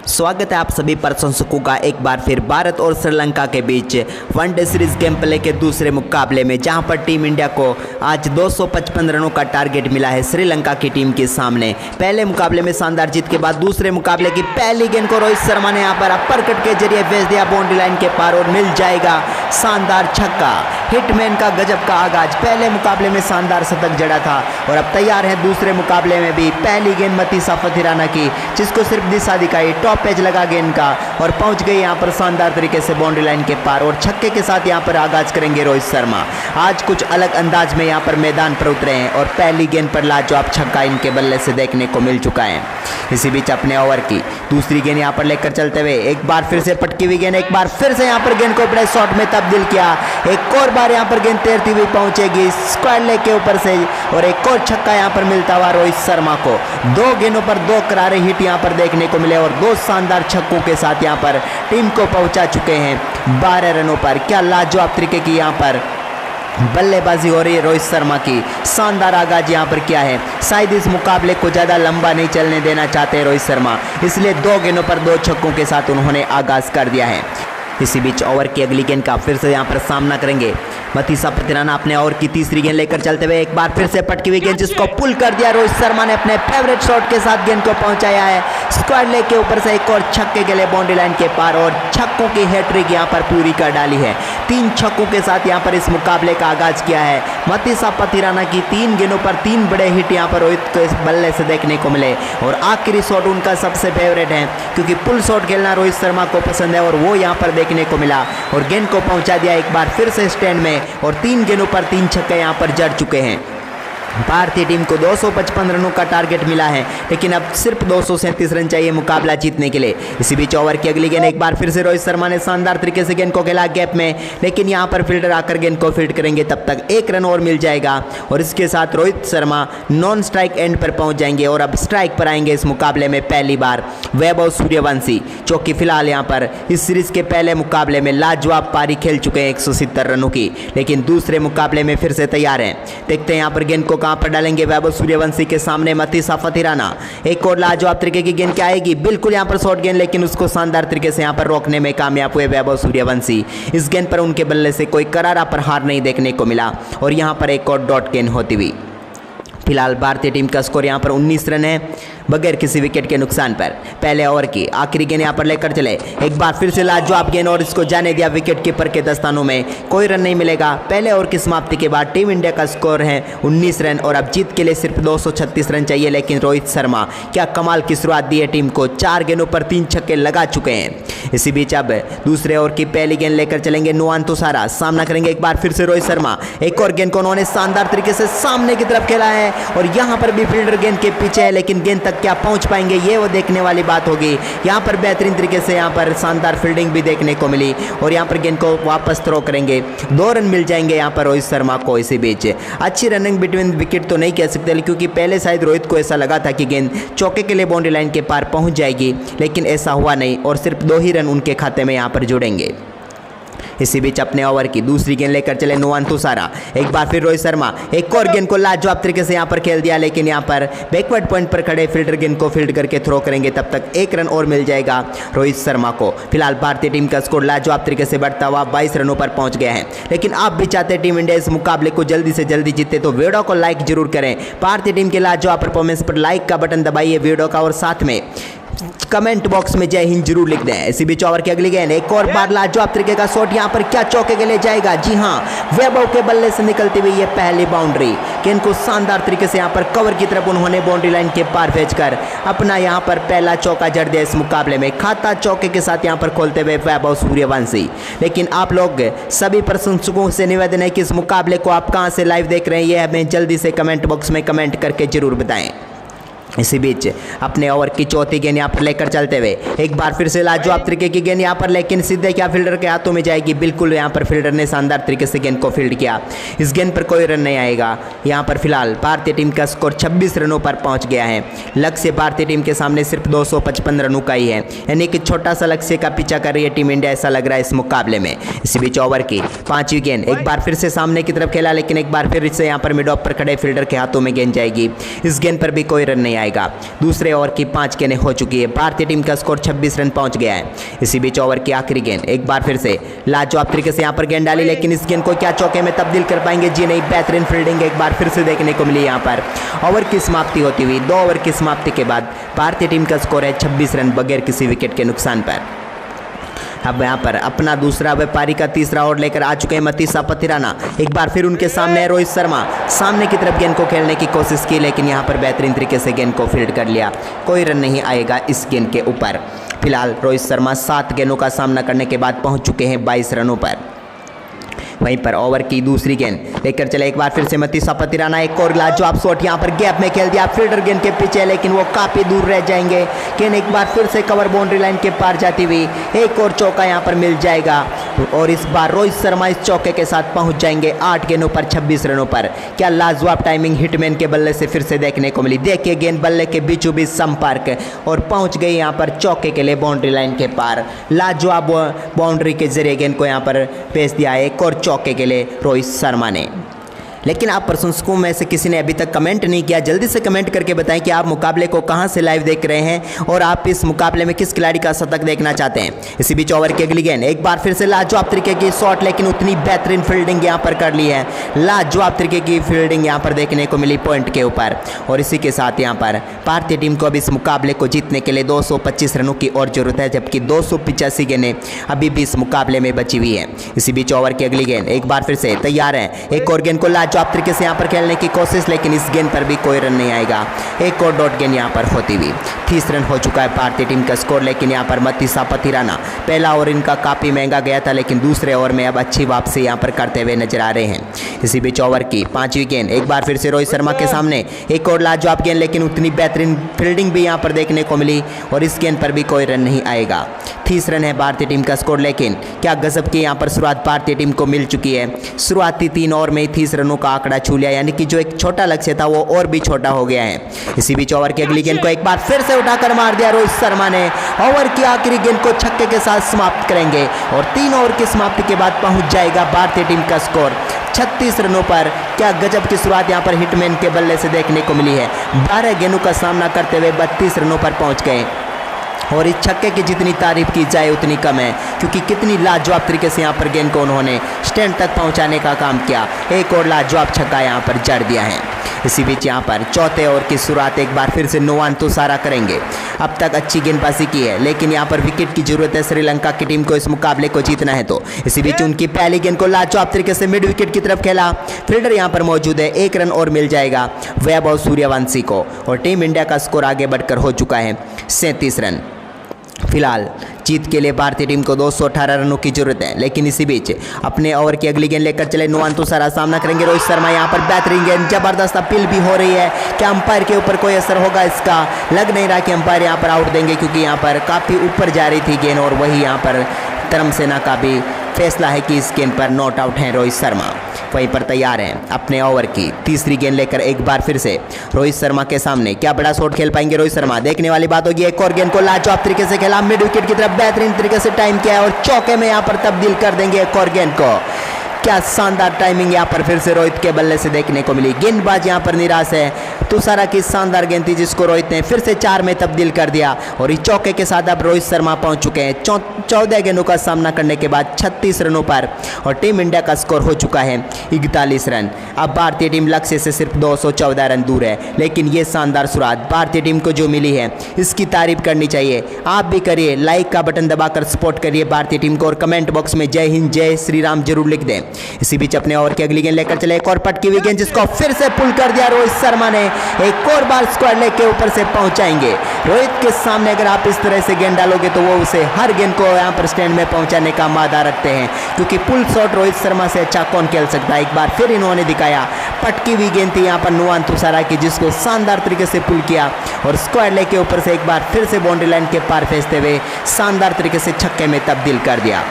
स्वागत है आप सभी प्रशंसकों का एक बार फिर भारत और श्रीलंका के बीच वनडे सीरीज गेम प्ले के दूसरे मुकाबले में, जहां पर टीम इंडिया को आज 255 रनों का टारगेट मिला है श्रीलंका की टीम के सामने। पहले मुकाबले में शानदार जीत के बाद दूसरे मुकाबले की पहली गेंद को रोहित शर्मा ने यहां पर अपर कट के जरिए भेज दिया बाउंड्री लाइन के पार और मिल जाएगा शानदार छक्का। हिटमैन का गजब का आगाज, पहले मुकाबले में शानदार शतक जड़ा था और अब तैयार है दूसरे मुकाबले में भी। पहली गेंद मतीसा फथिराना की, जिसको सिर्फ दिशा दिखाई, टॉप पेज लगा गेंद का और पहुंच गई यहां पर शानदार तरीके से बाउंड्री लाइन के पार और छक्के के साथ यहां पर आगाज करेंगे रोहित शर्मा। आज कुछ अलग अंदाज में यहां पर मैदान पर उतरे हैं और पहली गेंद पर लाजवाब छक्का इनके बल्ले से देखने को मिल चुका है। इसी बीच अपने ओवर की दूसरी गेंद यहां पर लेकर चलते हुए एक बार फिर से पटकी हुई गेंद, एक बार फिर से यहां पर गेंद को बड़े शॉट में तब्दील किया। एक और बार यहां पर गेंद तैरती हुई पहुंचेगी स्क्वायर लेग के ऊपर से और एक और छक्का यहां पर मिलता हुआ रोहित शर्मा को। दो गेंदों पर दो करारे हिट यहां पर देखने को मिले और दो शानदार छक्कों के साथ यहां पर टीम को पहुंचा चुके हैं 12 रनों पर। क्या लाजवाब तरीके की यहां पर बल्लेबाजी हो रही है रोहित शर्मा की। शानदार आगाज यहां पर किया है। शायद इस मुकाबले को ज़्यादा लंबा नहीं चलने देना चाहते रोहित शर्मा, इसलिए दो गेंदों पर दो छक्कों के साथ उन्होंने आगाज कर दिया है। इसी बीच ओवर की अगली गेंद का फिर से यहां पर सामना करेंगे मतीसा फथिराना। अपने ओवर की तीसरी गेंद लेकर चलते हुए एक बार फिर से पटकी हुई गेंद, जिसको पुल कर दिया रोहित शर्मा ने अपने फेवरेट शॉट के साथ गेंद को पहुंचाया है स्क्वायर लेग के ऊपर से। एक और छक्के के लिए बाउंड्री लाइन के पार और छक्कों की हैट्रिक यहां पर पूरी कर डाली है। 3 छक्कों के साथ यहां पर इस मुकाबले का आगाज किया है मतीसा फथिराना की। 3 गेंदों पर 3 बड़े हिट यहां पर रोहित को इस बल्ले से देखने को मिले और आखिरी शॉट उनका सबसे फेवरेट है, क्योंकि पुल शॉट खेलना रोहित शर्मा को पसंद है और वो यहां पर देखने को मिला और गेंद को पहुंचा दिया एक बार फिर से स्टैंड में और 3 गेंदों पर 3 छक्के यहां पर जड़ चुके हैं। भारतीय टीम को 255 रनों का टारगेट मिला है, लेकिन अब सिर्फ 237 रन चाहिए मुकाबला जीतने के लिए। इसी बीच ओवर की अगली गेंद एक बार फिर से रोहित शर्मा ने शानदार तरीके से गेंद को खेला गैप में, लेकिन यहां पर फील्डर आकर गेंद को फील्ड करेंगे, तब तक 1 रन और मिल जाएगा और इसके साथ Rohit Sharma non strike and पर पहुंच जाएंगे और अब स्ट्राइक पर आएंगे इस मुकाबले में पहली बार वैभव सूर्यवंशी, जो कि फिलहाल यहां पर इस सीरीज के पहले मुकाबले में लाजवाब पारी खेल चुके हैं 170 रनों की, लेकिन दूसरे मुकाबले में फिर से तैयार हैं। देखते हैं यहां पर गेंद को कहां पर डालेंगे वैभव सूर्यवंशी के सामने मतीसा फथिराना। एक और लाजवाब तरीके की गेंद क्या आएगी, बिल्कुल यहां पर शॉर्ट गेंद, लेकिन उसको शानदार तरीके से यहां पर रोकने में कामयाब हुए वैभव सूर्यवंशी। इस गेंद पर उनके बल्ले से कोई करारा प्रहार नहीं देखने को मिला और यहां पर एक और डॉट गेंद होती हुई। फिलहाल भारतीय टीम का स्कोर यहां पर 19 रन है बगैर किसी विकेट के नुकसान पर। पहले ओवर की आखिरी गेंद यहां पर लेकर चले, एक बार फिर से लाजवाब गेंद और इसको जाने दिया विकेट कीपर के दस्तानों में, कोई रन नहीं मिलेगा। पहले ओवर की समाप्ति के बाद टीम इंडिया का स्कोर है 19 रन और अब जीत के लिए सिर्फ 236 रन चाहिए, लेकिन रोहित शर्मा क्या कमाल की शुरुआत दी है टीम को, 4 गेंदों पर 3 छक्के लगा चुके हैं। इसी बीच अब दूसरे ओवर की पहली गेंद लेकर चलेंगे नुआन तुषारा, सामना करेंगे एक बार फिर से रोहित शर्मा। एक और गेंद को उन्होंने शानदार तरीके से सामने की तरफ खेला है और यहां पर भी फील्डर गेंद के पीछे है, लेकिन गेंद तक क्या पहुंच पाएंगे ये वो देखने वाली बात होगी। यहां पर बेहतरीन तरीके से यहां पर शानदार फील्डिंग भी देखने को मिली और यहां पर गेंद को वापस थ्रो करेंगे, 2 रन मिल जाएंगे यहां पर रोहित शर्मा को। इसी बीच अच्छी रनिंग बिटवीन विकेट तो नहीं कह सकते, क्योंकि पहले शायद रोहित को ऐसा लगा था कि गेंद चौके के लिए बाउंड्री लाइन के पार पहुंच जाएगी, लेकिन ऐसा हुआ नहीं और सिर्फ 2 ही रन उनके खाते में यहां पर जुड़ेंगे। इसी बीच अपने ओवर की दूसरी गेंद लेकर चले नुआन तुषारा, एक बार फिर रोहित शर्मा, एक और गेंद को लाजवाब तरीके से यहां पर खेल दिया, लेकिन यहां पर बैकवर्ड पॉइंट पर खड़े फील्डर गेंद को फील्ड करके थ्रो करेंगे, तब तक 1 रन और मिल जाएगा रोहित शर्मा को। फिलहाल भारतीय टीम का स्कोर लाजवाब तरीके से बढ़ता हुआ 22 रनों पर पहुंच गया है, लेकिन आप भी चाहते टीम इंडिया इस मुकाबले को जल्दी से जल्दी जीते तो वीडियो को लाइक जरूर करें। भारतीय टीम के लाजवाब परफॉर्मेंस पर लाइक का बटन दबाइए वीडियो का और साथ में कमेंट बॉक्स में जय हिंद जरूर लिख दें। इसी बीच ओवर की अगली गेंद, एक और बार लाजवाब तरीके का शॉट यहां पर क्या चौके के लिए जाएगा, जी हां वैभव के बल्ले से निकलती हुई ये पहली बाउंड्री। गेंद को शानदार तरीके से यहां पर कवर की तरफ उन्होंने बाउंड्री लाइन के पार भेजकर अपना यहां पर पहला चौका जड़ दिया इस मुकाबले में। खाता चौके के साथ यहां पर खोलते हुए वैभव सूर्यवंशी। लेकिन आप लोग सभी प्रशंसकों से निवेदन है कि इस मुकाबले को आप कहां से लाइव देख रहे हैं, ये हमें जल्दी से कमेंट बॉक्स में कमेंट करके जरूर बताएं। इसी बीच अपने ओवर की चौथी गेंद यहाँ पर लेकर चलते हुए एक बार फिर से लाजवाब तरीके की गेंद यहाँ पर, लेकिन सीधे क्या फील्डर के हाथों में जाएगी, बिल्कुल यहाँ पर फील्डर ने शानदार तरीके से गेंद को फील्ड किया। इस गेंद पर कोई रन नहीं आएगा। यहाँ पर फिलहाल भारतीय टीम का स्कोर 26 रनों पर पहुंच गया है। लक्ष्य भारतीय टीम के सामने सिर्फ 255 रनों का ही है, यानी कि छोटा सा लक्ष्य का पीछा कर रही है टीम इंडिया, ऐसा लग रहा है इस मुकाबले में। इसी बीच ओवर की पांचवी गेंद एक बार फिर से सामने की तरफ खेला, लेकिन एक बार फिर से यहाँ पर मिड ऑफ पर खड़े फील्डर के हाथों में गेंद जाएगी। इस गेंद पर भी कोई रन नहीं नहीं आएगा। दूसरे ओवर की 5 गेंदें हो चुकी है, भारतीय टीम का स्कोर 26 रन पहुंच गया है। इसी बीच ओवर की आखिरी गेंद, एक बार फिर से लाजवाब तरीके से यहाँ पर गेंद डाली, लेकिन इस गेंद को क्या चौके में तब्दील कर पाएंगे? जी नहीं, बेहतरीन फील्डिंग एक बार फिर से देखने को मिली। यहाँ पर ओवर की समाप्ति होती हुई 2 ओवर की समाप्ति के बाद भारतीय टीम का स्कोर है 26 रन बगैर किसी विकेट के नुकसान पर। अब यहाँ पर अपना दूसरा व्यापारी का तीसरा ओवर लेकर आ चुके हैं मतीसा पथिराना। एक बार फिर उनके सामने है रोहित शर्मा, सामने की तरफ गेंद को खेलने की कोशिश की, लेकिन यहाँ पर बेहतरीन तरीके से गेंद को फील्ड कर लिया। कोई रन नहीं आएगा इस गेंद के ऊपर। फिलहाल रोहित शर्मा 7 गेंदों का सामना करने के बाद पहुँच चुके हैं 22 रनों पर। वहीं पर ओवर की दूसरी गेंद लेकर चले एक बार फिर से मतीसा पथिराना, एक और लाजवाब शॉट यहाँ पर गैप में खेल दिया, फील्डर गेंद के पीछे, लेकिन वो काफ़ी दूर रह जाएंगे। गेंद एक बार फिर से कवर बाउंड्री लाइन के पार जाती हुई एक और चौका यहाँ पर मिल जाएगा और इस बार रोहित शर्मा इस चौके के साथ पहुंच जाएंगे 8 गेंदों पर 26 रनों पर। क्या लाजवाब टाइमिंग हिटमैन के बल्ले से फिर से देखने को मिली। देखिए गेंद बल्ले के बीचों बीच संपर्क और पहुंच गई यहाँ पर चौके के लिए बाउंड्री लाइन के पार। लाजवाब बाउंड्री के जरिए गेंद को यहाँ पर भेज दिया एक और चौके के लिए रोहित शर्मा ने। लेकिन आप प्रशंसकों में से किसी ने अभी तक कमेंट नहीं किया, जल्दी से कमेंट करके बताएं कि आप मुकाबले को कहां से लाइव देख रहे हैं और आप इस मुकाबले में किस खिलाड़ी का शतक देखना चाहते हैं। इसी बीच ओवर की अगली गेंद, एक बार फिर से लाजवाब तरीके की शॉट, लेकिन उतनी बेहतरीन फील्डिंग यहां पर कर ली है। लाजवाब तरीके की फील्डिंग यहां पर देखने को मिली पॉइंट के ऊपर और इसी के साथ यहां पर भारतीय टीम को अब इस मुकाबले को जीतने के लिए 225 रनों की और जरूरत है, जबकि 285 गेंदें अभी भी इस मुकाबले में बची हुई है। इसी बीच ओवर की अगली गेंद, एक बार फिर से तैयार है, एक और गेंद को लाजवाब तरीके से यहाँ पर खेलने की कोशिश, लेकिन इस गेंद पर भी कोई रन नहीं आएगा। एक और डॉट गेंद यहाँ पर होती हुई 30 रन हो चुका है भारतीय टीम का स्कोर, लेकिन यहाँ पर मतीसा पथिराना पहला ओवर इनका काफ़ी महंगा गया था, लेकिन दूसरे ओवर में अब अच्छी वापसी यहाँ पर करते हुए नजर आ रहे हैं। इसी बीच ओवर की 5वीं गेंद, एक बार फिर से रोहित शर्मा के सामने एक और लाजवाब गेंद, लेकिन उतनी बेहतरीन फील्डिंग भी यहाँ पर देखने को मिली और इस गेंद पर भी कोई रन नहीं आएगा। 30 रन है भारतीय टीम का स्कोर, लेकिन क्या गजब की यहाँ पर शुरुआत भारतीय टीम को मिल चुकी है। शुरुआती 3 ओवर में ही 30 रनों का आंकड़ा छू लिया, यानी कि जो एक छोटा लक्ष्य था वो और भी छोटा हो गया है। इसी बीच ओवर की अगली गेंद को एक बार फिर से उठाकर मार दिया रोहित शर्मा ने। ओवर की आखिरी गेंद को छक्के के साथ समाप्त करेंगे और 3 ओवर की समाप्ति के बाद पहुंच जाएगा भारतीय टीम का स्कोर 36 रनों पर। क्या गजब की शुरुआत यहाँ पर हिटमैन के बल्ले से देखने को मिली है। 12 गेंदों का सामना करते हुए 32 रनों पर पहुंच गए और इस छक्के की जितनी तारीफ की जाए उतनी कम है, क्योंकि कितनी लाजवाब तरीके से यहाँ पर गेंद को उन्होंने स्टैंड तक पहुँचाने का काम किया। एक और लाजवाब छक्का यहाँ पर जड़ दिया है। इसी बीच यहाँ पर चौथे ओवर की शुरुआत एक बार फिर से नुवान तुषारा करेंगे। अब तक अच्छी गेंदबाजी की है, लेकिन यहाँ पर विकेट की जरूरत है श्रीलंका की टीम को इस मुकाबले को जीतना है तो। इसी बीच उनकी पहली गेंद को लाजवाब तरीके से मिड विकेट की तरफ खेला, फील्डर यहाँ पर मौजूद है, 1 रन और मिल जाएगा वैभव सूर्यवंशी को और टीम इंडिया का स्कोर आगे बढ़कर हो चुका है 37 रन। फिलहाल जीत के लिए भारतीय टीम को 218 रनों की जरूरत है, लेकिन इसी बीच अपने ओवर की अगली गेंद लेकर चले नुवान तुषारा, सामना करेंगे रोहित शर्मा। यहाँ पर बेहतरीन गेंद, जबरदस्त अपील भी हो रही है। क्या अंपायर के ऊपर कोई असर होगा इसका? लग नहीं रहा कि अंपायर यहाँ पर आउट देंगे, क्योंकि यहाँ पर काफ़ी ऊपर जा रही थी गेंद और वही यहाँ पर धर्मसेना का भी फैसला है कि इस गेंद पर नॉट आउट हैं रोहित शर्मा। वहीं पर तैयार हैं अपने ओवर की तीसरी गेंद लेकर एक बार फिर से रोहित शर्मा के सामने। क्या बड़ा शॉट खेल पाएंगे रोहित शर्मा? देखने वाली बात होगी। एक और गेंद को लाजवाब तरीके से खेला, मिड विकेट की तरफ बेहतरीन तरीके से टाइम किया और चौके में यहाँ पर तब्दील कर देंगे एक और गेंद को। क्या शानदार टाइमिंग यहाँ पर फिर से रोहित के बल्ले से देखने को मिली। गेंदबाज यहाँ पर निराश है। तुषारा की शानदार गेंद थी जिसको रोहित ने फिर से 4 में तब्दील कर दिया और इस चौके के साथ अब रोहित शर्मा पहुंच चुके हैं 14 गेंदों का सामना करने के बाद 36 रनों पर और टीम इंडिया का स्कोर हो चुका है 41 रन। अब भारतीय टीम लक्ष्य से सिर्फ 214 रन दूर है, लेकिन ये शानदार शुरुआत भारतीय टीम को जो मिली है इसकी तारीफ करनी चाहिए। आप भी करिए, लाइक का बटन दबाकर सपोर्ट करिए भारतीय टीम को और कमेंट बॉक्स में जय हिंद जय श्री राम जरूर लिख दें। इसी बीच अपने ओवर की अगली गेंद लेकर चले, एक और पटकी हुई गेंद जिसको फिर से पुल कर दिया रोहित शर्मा ने। एक और बार स्क्वायर लेग के ऊपर से पहुंचाएंगे रोहित के सामने। अगर आप इस तरह से गेंद डालोगे तो वो उसे हर गेंद को यहाँ पर स्टैंड में पहुंचाने का मादा रखते हैं, क्योंकि पुल शॉट रोहित शर्मा से अच्छा कौन खेल सकता है। एक बार फिर इन्होंने दिखाया, पटकी हुई गेंद थी यहाँ पर नुवान तुषारा की जिसको शानदार तरीके से पुल किया और स्क्वायर लेग के ऊपर से एक बार फिर से बाउंड्री लाइन के पार फेंचते हुए शानदार तरीके से छक्के में तब्दील कर दिया।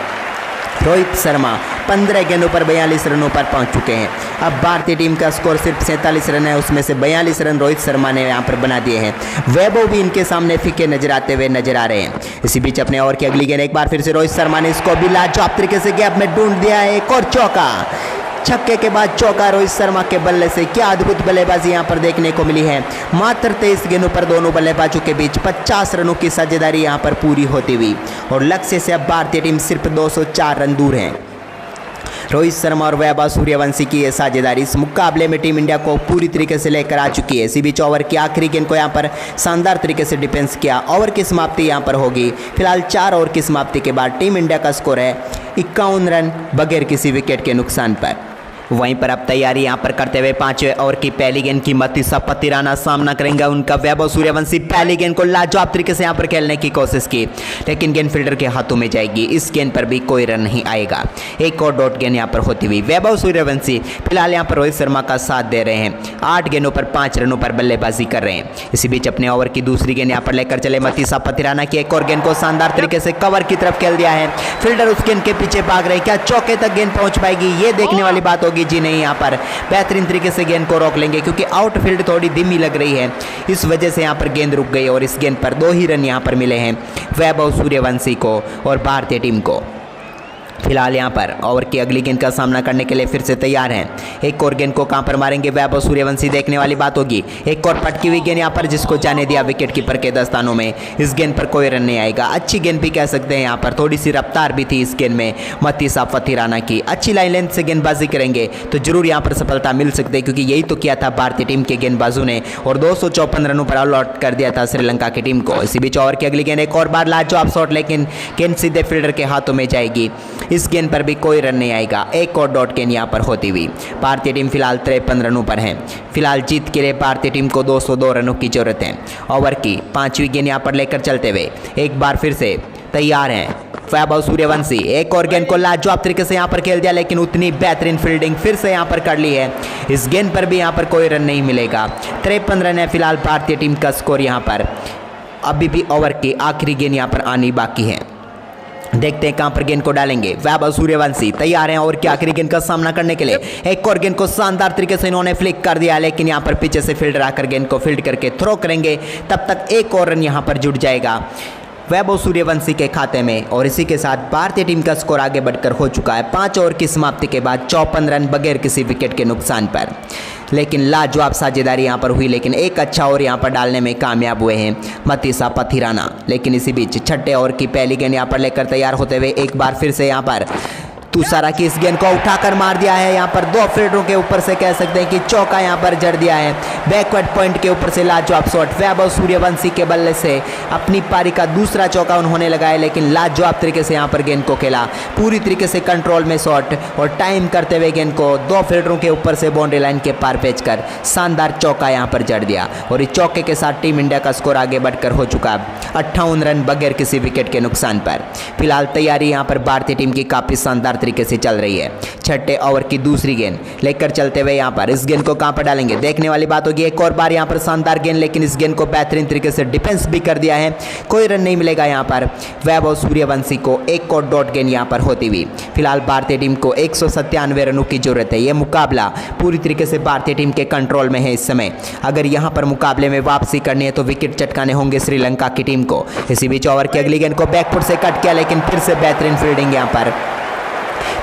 रोहित शर्मा 15 गेंदों पर 42 रनों पर पहुंच चुके हैं। अब भारतीय टीम का स्कोर सिर्फ 47 रन है, उसमें से 42 रन रोहित शर्मा ने यहां पर बना दिए हैं। वैभव भी इनके सामने फीके नजर आते हुए नजर आ रहे हैं। इसी बीच अपने ओवर की अगली गेंद एक बार फिर से रोहित शर्मा ने इसको भी लाजवाब तरीके से गैप में ढूंढ दिया है। एक और चौका, छक्के के बाद चौका रोहित शर्मा के बल्ले से। क्या अद्भुत बल्लेबाजी यहां पर देखने को मिली है। मात्र 23 गेंदों पर दोनों बल्लेबाजों के बीच 50 रनों की साझेदारी यहां पर पूरी होती हुई और लक्ष्य से अब भारतीय टीम सिर्फ 204 रन दूर है। रोहित शर्मा और वैभव सूर्यवंशी की यह साझेदारी इस मुकाबले में टीम इंडिया को पूरी तरीके से लेकर आ चुकी है। इसी बीच ओवर की आखिरी गेंद को यहां पर शानदार तरीके से डिफेंस किया। ओवर की समाप्ति यहां पर होगी। फिलहाल 4 ओवर की समाप्ति के बाद टीम इंडिया का स्कोर है 51 रन बगैर किसी विकेट के नुकसान पर। वहीं पर अब तैयारी यहां पर करते हुए 5वें ओवर की पहली गेंद की मतीसा पतिराना सामना करेंगे उनका वैभव सूर्यवंशी। पहली गेंद को लाजवाब तरीके से यहां पर खेलने की कोशिश की, लेकिन गेंद फील्डर के हाथों में जाएगी। इस गेंद पर भी कोई रन नहीं आएगा। एक और डॉट गेंद यहां पर होती हुई। वैभव सूर्यवंशी फिलहाल यहां पर रोहित शर्मा का साथ दे रहे हैं। 8 गेंदों पर 5 रनों पर बल्लेबाजी कर रहे हैं। इसी बीच अपने ओवर की दूसरी गेंद यहां पर लेकर चले मतीसा पतिराना की। एक और गेंद को शानदार तरीके से कवर की तरफ खेल दिया है। फील्डर उस गेंद के पीछे भाग रहे। क्या चौके तक गेंद पहुंच पाएगी, ये देखने वाली बात होगी। जी नहीं, यहां पर बेहतरीन तरीके से गेंद को रोक लेंगे क्योंकि आउटफील्ड थोड़ी धीमी लग रही है। इस वजह से यहां पर गेंद रुक गई और इस गेंद पर 2 ही रन यहां पर मिले हैं वैभव सूर्यवंशी को और भारतीय टीम को। फिलहाल यहां पर ओवर की अगली गेंद का सामना करने के लिए फिर से तैयार हैं। एक और गेंद को कहां पर मारेंगे वैभव सूर्यवंशी, देखने वाली बात होगी। एक और पटकी हुई गेंद यहां पर जिसको जाने दिया विकेट कीपर के दस्तानों में। इस गेंद पर कोई रन नहीं आएगा। अच्छी गेंद भी कह सकते हैं, यहां पर थोड़ी सी रफ्तार भी थी इस गेंद में मतीसा पतिराना की। अच्छी लाइन लेंथ से गेंदबाजी करेंगे तो जरूर यहां पर सफलता मिल सकती है, क्योंकि यही तो किया था भारतीय टीम के गेंदबाजों ने और 254 रनों पर ऑल आउट कर दिया था श्रीलंका की टीम को। इसी बीच ओवर की अगली गेंद एक और बार लाजवाब शॉट, लेकिन गेंद सीधे फील्डर के हाथों में जाएगी। इस गेंद पर भी कोई रन नहीं आएगा। एक और डॉट गेंद यहां पर होती हुई। भारतीय टीम फिलहाल 53 रनों पर है। फिलहाल जीत के लिए भारतीय टीम को 202 रनों की जरूरत है। ओवर की 5वीं गेंद यहां पर लेकर चलते हुए एक बार फिर से तैयार हैं वैभव सूर्यवंशी। एक और गेंद को लाजवाब तरीके से यहां पर खेल दिया, लेकिन उतनी बेहतरीन फील्डिंग फिर से यहां पर कर ली है। इस गेंद पर भी यहां पर कोई रन नहीं मिलेगा। 53 रन है फिलहाल भारतीय टीम का स्कोर यहां पर। अभी भी ओवर की आखिरी गेंद यहां पर आनी बाकी है। देखते हैं कहां पर गेंद को डालेंगे। वैभव सूर्यवंशी तैयार हैं और की आखिरी गेंद का सामना करने के लिए। एक और गेंद को शानदार तरीके से इन्होंने फ्लिक कर दिया, लेकिन यहां पर पीछे से फील्डर आकर गेंद को फील्ड करके थ्रो करेंगे। तब तक एक और रन यहां पर जुड़ जाएगा वैभव सूर्यवंशी के खाते में और इसी के साथ भारतीय टीम का स्कोर आगे बढ़कर हो चुका है 5 ओवर की समाप्ति के बाद 54 रन बगैर किसी विकेट के नुकसान पर। लेकिन लाजवाब साझेदारी यहां पर हुई, लेकिन एक अच्छा ओवर यहां पर डालने में कामयाब हुए हैं मतीसा पतिराना। लेकिन इसी बीच 6ठे ओवर की पहली गेंद यहां पर लेकर तैयार होते हुए एक बार फिर से यहां पर तुषारा की इस गेंद को उठाकर मार दिया है। यहाँ पर 2 फील्डरों के ऊपर से कह सकते हैं कि चौका यहाँ पर जड़ दिया है। बैकवर्ड पॉइंट के ऊपर से लाजवाब शॉट वैभव सूर्यवंशी के बल्ले से अपनी पारी का दूसरा चौका उन्होंने लगाया, लेकिन लाजवाब तरीके से यहाँ पर गेंद को खेला। पूरी तरीके से कंट्रोल में शॉट और टाइम करते हुए गेंद को 2 फील्डरों के ऊपर से बाउंड्री लाइन के पार भेजकर शानदार चौका यहाँ पर जड़ दिया और इस चौके के साथ टीम इंडिया का स्कोर आगे बढ़कर हो चुका 58 रन बगैर किसी विकेट के नुकसान पर। फिलहाल तैयारी यहाँ पर भारतीय टीम की काफ़ी शानदार तरीके से चल रही है। 6ठे ओवर की दूसरी गेंद लेकर चलते हुए यहां पर इस गेंद को कहां पर डालेंगे, देखने वाली बात होगी। एक और बार यहां पर शानदार गेंद, लेकिन इस गेंद को बेहतरीन तरीके से डिफेंस भी कर दिया है। कोई रन नहीं मिलेगा यहां पर वैभव सूर्यवंशी को। एक और डॉट गेंद यहां पर होती हुई। फिलहाल भारतीय टीम को 197 रनों की जरूरत है। यह मुकाबला पूरी तरीके से भारतीय टीम के कंट्रोल में है इस समय। अगर यहां पर मुकाबले में वापसी करनी है तो विकेट चटकाने होंगे श्रीलंका की टीम को। इसी बीच ओवर की अगली गेंद को बैकफुट से कट किया, लेकिन फिर से बेहतरीन फील्डिंग यहां पर।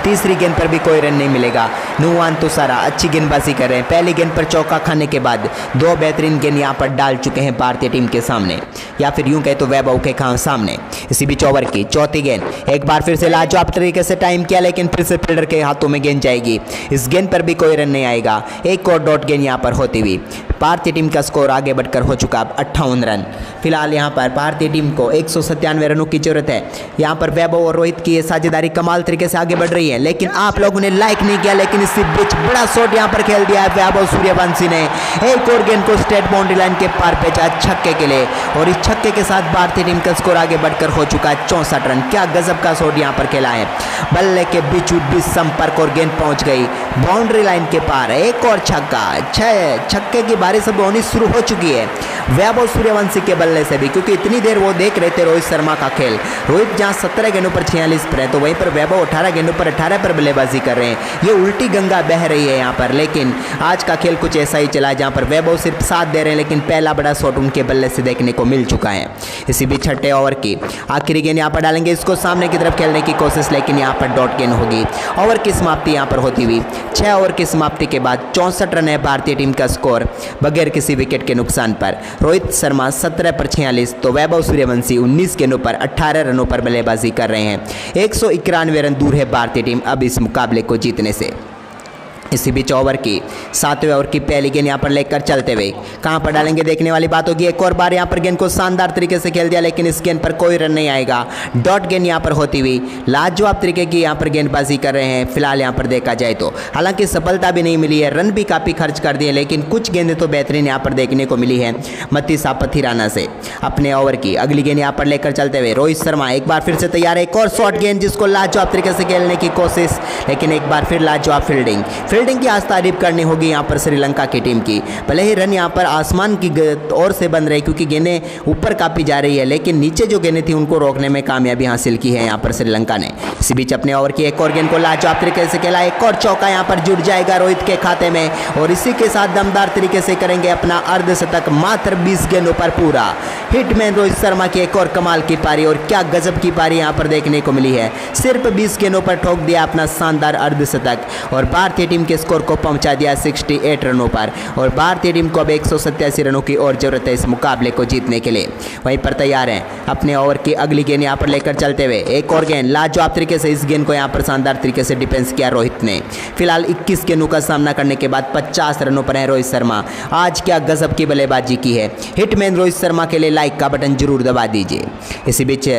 तीसरी गेंद पर भी कोई रन नहीं मिलेगा। नुवान तुषारा अच्छी गेंदबाजी कर रहे हैं। पहली गेंद पर चौका खाने के बाद 2 बेहतरीन गेंद यहां पर डाल चुके हैं भारतीय टीम के सामने, या फिर यूं कहे तो वैभव के सामने। इसी बीच ओवर की चौथी गेंद एक बार फिर से लाजवाब तरीके से टाइम किया, लेकिन फिर से फील्डर के हाथों में गेंद जाएगी। इस गेंद पर भी कोई रन नहीं आएगा। एक और डॉट गेंद यहां पर होती हुई। भारतीय टीम का स्कोर आगे बढ़कर हो चुका 58 रन। फिलहाल यहां पर भारतीय टीम को 197 रनों की जरूरत है। यहां पर वैभव और रोहित की साझेदारी कमाल तरीके से आगे बढ़ रही है, लेकिन आप लोगों ने लाइक नहीं किया। लेकिन इसी बीच बड़ा शॉट यहां पर खेल दिया है वैभव सूर्यवंशी ने। एक और गेंद को स्ट्रेट बाउंड्री लाइन के पार भेजा छक्के के लिए और इस छक्के के साथ भारतीय टीम का स्कोर आगे बढ़कर हो चुका है 64 रन। क्या गजब का शॉट यहां पर खेला है। बल्ले के बीचों बीच संपर्क और गेंद पहुंच गई बाउंड्री लाइन के पार। एक और छक्का। 6 छक्के की बारिश अब होनी शुरू हो चुकी है वैभव सूर्यवंशी के बल्ले से भी, क्योंकि इतनी देर वो देख रहे थे रोहित शर्मा का खेल। रोहित जहां 17 गेंदों पर 46 पर है, तो वहीं पर वैभव 18 गेंदों पर 18 पर बल्लेबाजी कर रहे हैं। ये उल्टी गंगा बह रही है यहाँ पर। लेकिन आज का खेल कुछ ऐसा ही चला जहाँ पर वैभव सिर्फ साथ दे रहे हैं, लेकिन पहला बड़ा शॉट उनके बल्ले से देखने को मिल चुका है। इसी बीच छठे ओवर की आखिरी गेंद यहाँ पर डालेंगे, इसको सामने की तरफ खेलने की कोशिश, लेकिन यहाँ पर डॉट गेंद होगी। ओवर की समाप्ति यहाँ पर होती हुई 6 ओवर की समाप्ति के बाद 64 रन है भारतीय टीम का स्कोर बगैर किसी विकेट के नुकसान पर। रोहित शर्मा 17 पर 46 तो वैभव सूर्यवंशी 19 गेंदों पर 18 रनों पर बल्लेबाजी कर रहे हैं। 191 रन दूर है भारतीय टीम अब इस मुकाबले को जीतने से। इसी बीच ओवर की 7वें ओवर की पहली गेंद यहाँ पर लेकर चलते हुए कहाँ पर डालेंगे देखने वाली बात होगी। एक और बार यहाँ पर गेंद को शानदार तरीके से खेल दिया, लेकिन इस गेंद पर कोई रन नहीं आएगा। डॉट गेंद यहाँ पर होती हुई लाजवाब तरीके की यहाँ पर गेंदबाजी कर रहे हैं फिलहाल यहाँ पर देखा जाए तो। हालांकि सफलता भी नहीं मिली है, रन भी काफ़ी खर्च कर दिए, लेकिन कुछ गेंदें तो बेहतरीन यहाँ पर देखने को मिली है मतीसा पथिराना से। अपने ओवर की अगली गेंद यहाँ पर लेकर चलते हुए रोहित शर्मा एक बार फिर से तैयार है। एक और शॉर्ट गेंद जिसको लाजवाब तरीके से खेलने की कोशिश, लेकिन एक बार फिर लाजवाब फील्डिंग की आज तारीफ करनी होगी यहाँ पर श्रीलंका की टीम की। भले ही रन यहाँ पर आसमान की ओर से बन रहे क्योंकि गेंदें ऊपर काफ़ी जा रही है, लेकिन नीचे जो गेंदें थी उनको रोकने में कामयाबी हासिल की है यहाँ पर श्रीलंका ने। इसी बीच अपने ओवर की एक और गेंद को लाजवाब तरीके से खेला, एक और चौका यहाँ पर जुड़ जाएगा रोहित के खाते में और इसी के साथ दमदार तरीके से करेंगे अपना अर्धशतक मात्र 20 गेंदों पर पूरा। हिटमैन रोहित शर्मा की एक और कमाल की पारी और क्या गजब की पारी यहाँ पर देखने को मिली है। सिर्फ 20 गेंदों पर ठोक दिया अपना शानदार अर्धशतक और भारतीय टीम के स्कोर को पहुंचा दिया 68 रनों पर और भारतीय टीम को अब 187 रनों की और जरूरत है इस मुकाबले को जीतने के लिए। वहीं पर तैयार हैं अपने ओवर की अगली गेंद यहाँ पर लेकर चलते हुए एक और गेंद लाजवाब तरीके से इस गेंद को यहाँ पर शानदार तरीके से डिफेंस किया रोहित ने। फिलहाल 21 गेंदों का सामना करने के बाद 50 रनों पर है रोहित शर्मा। आज क्या गजब की बल्लेबाजी की है। हिटमैन रोहित शर्मा के लिए लाइक का बटन जरूर दबा दीजिए। इसी बीच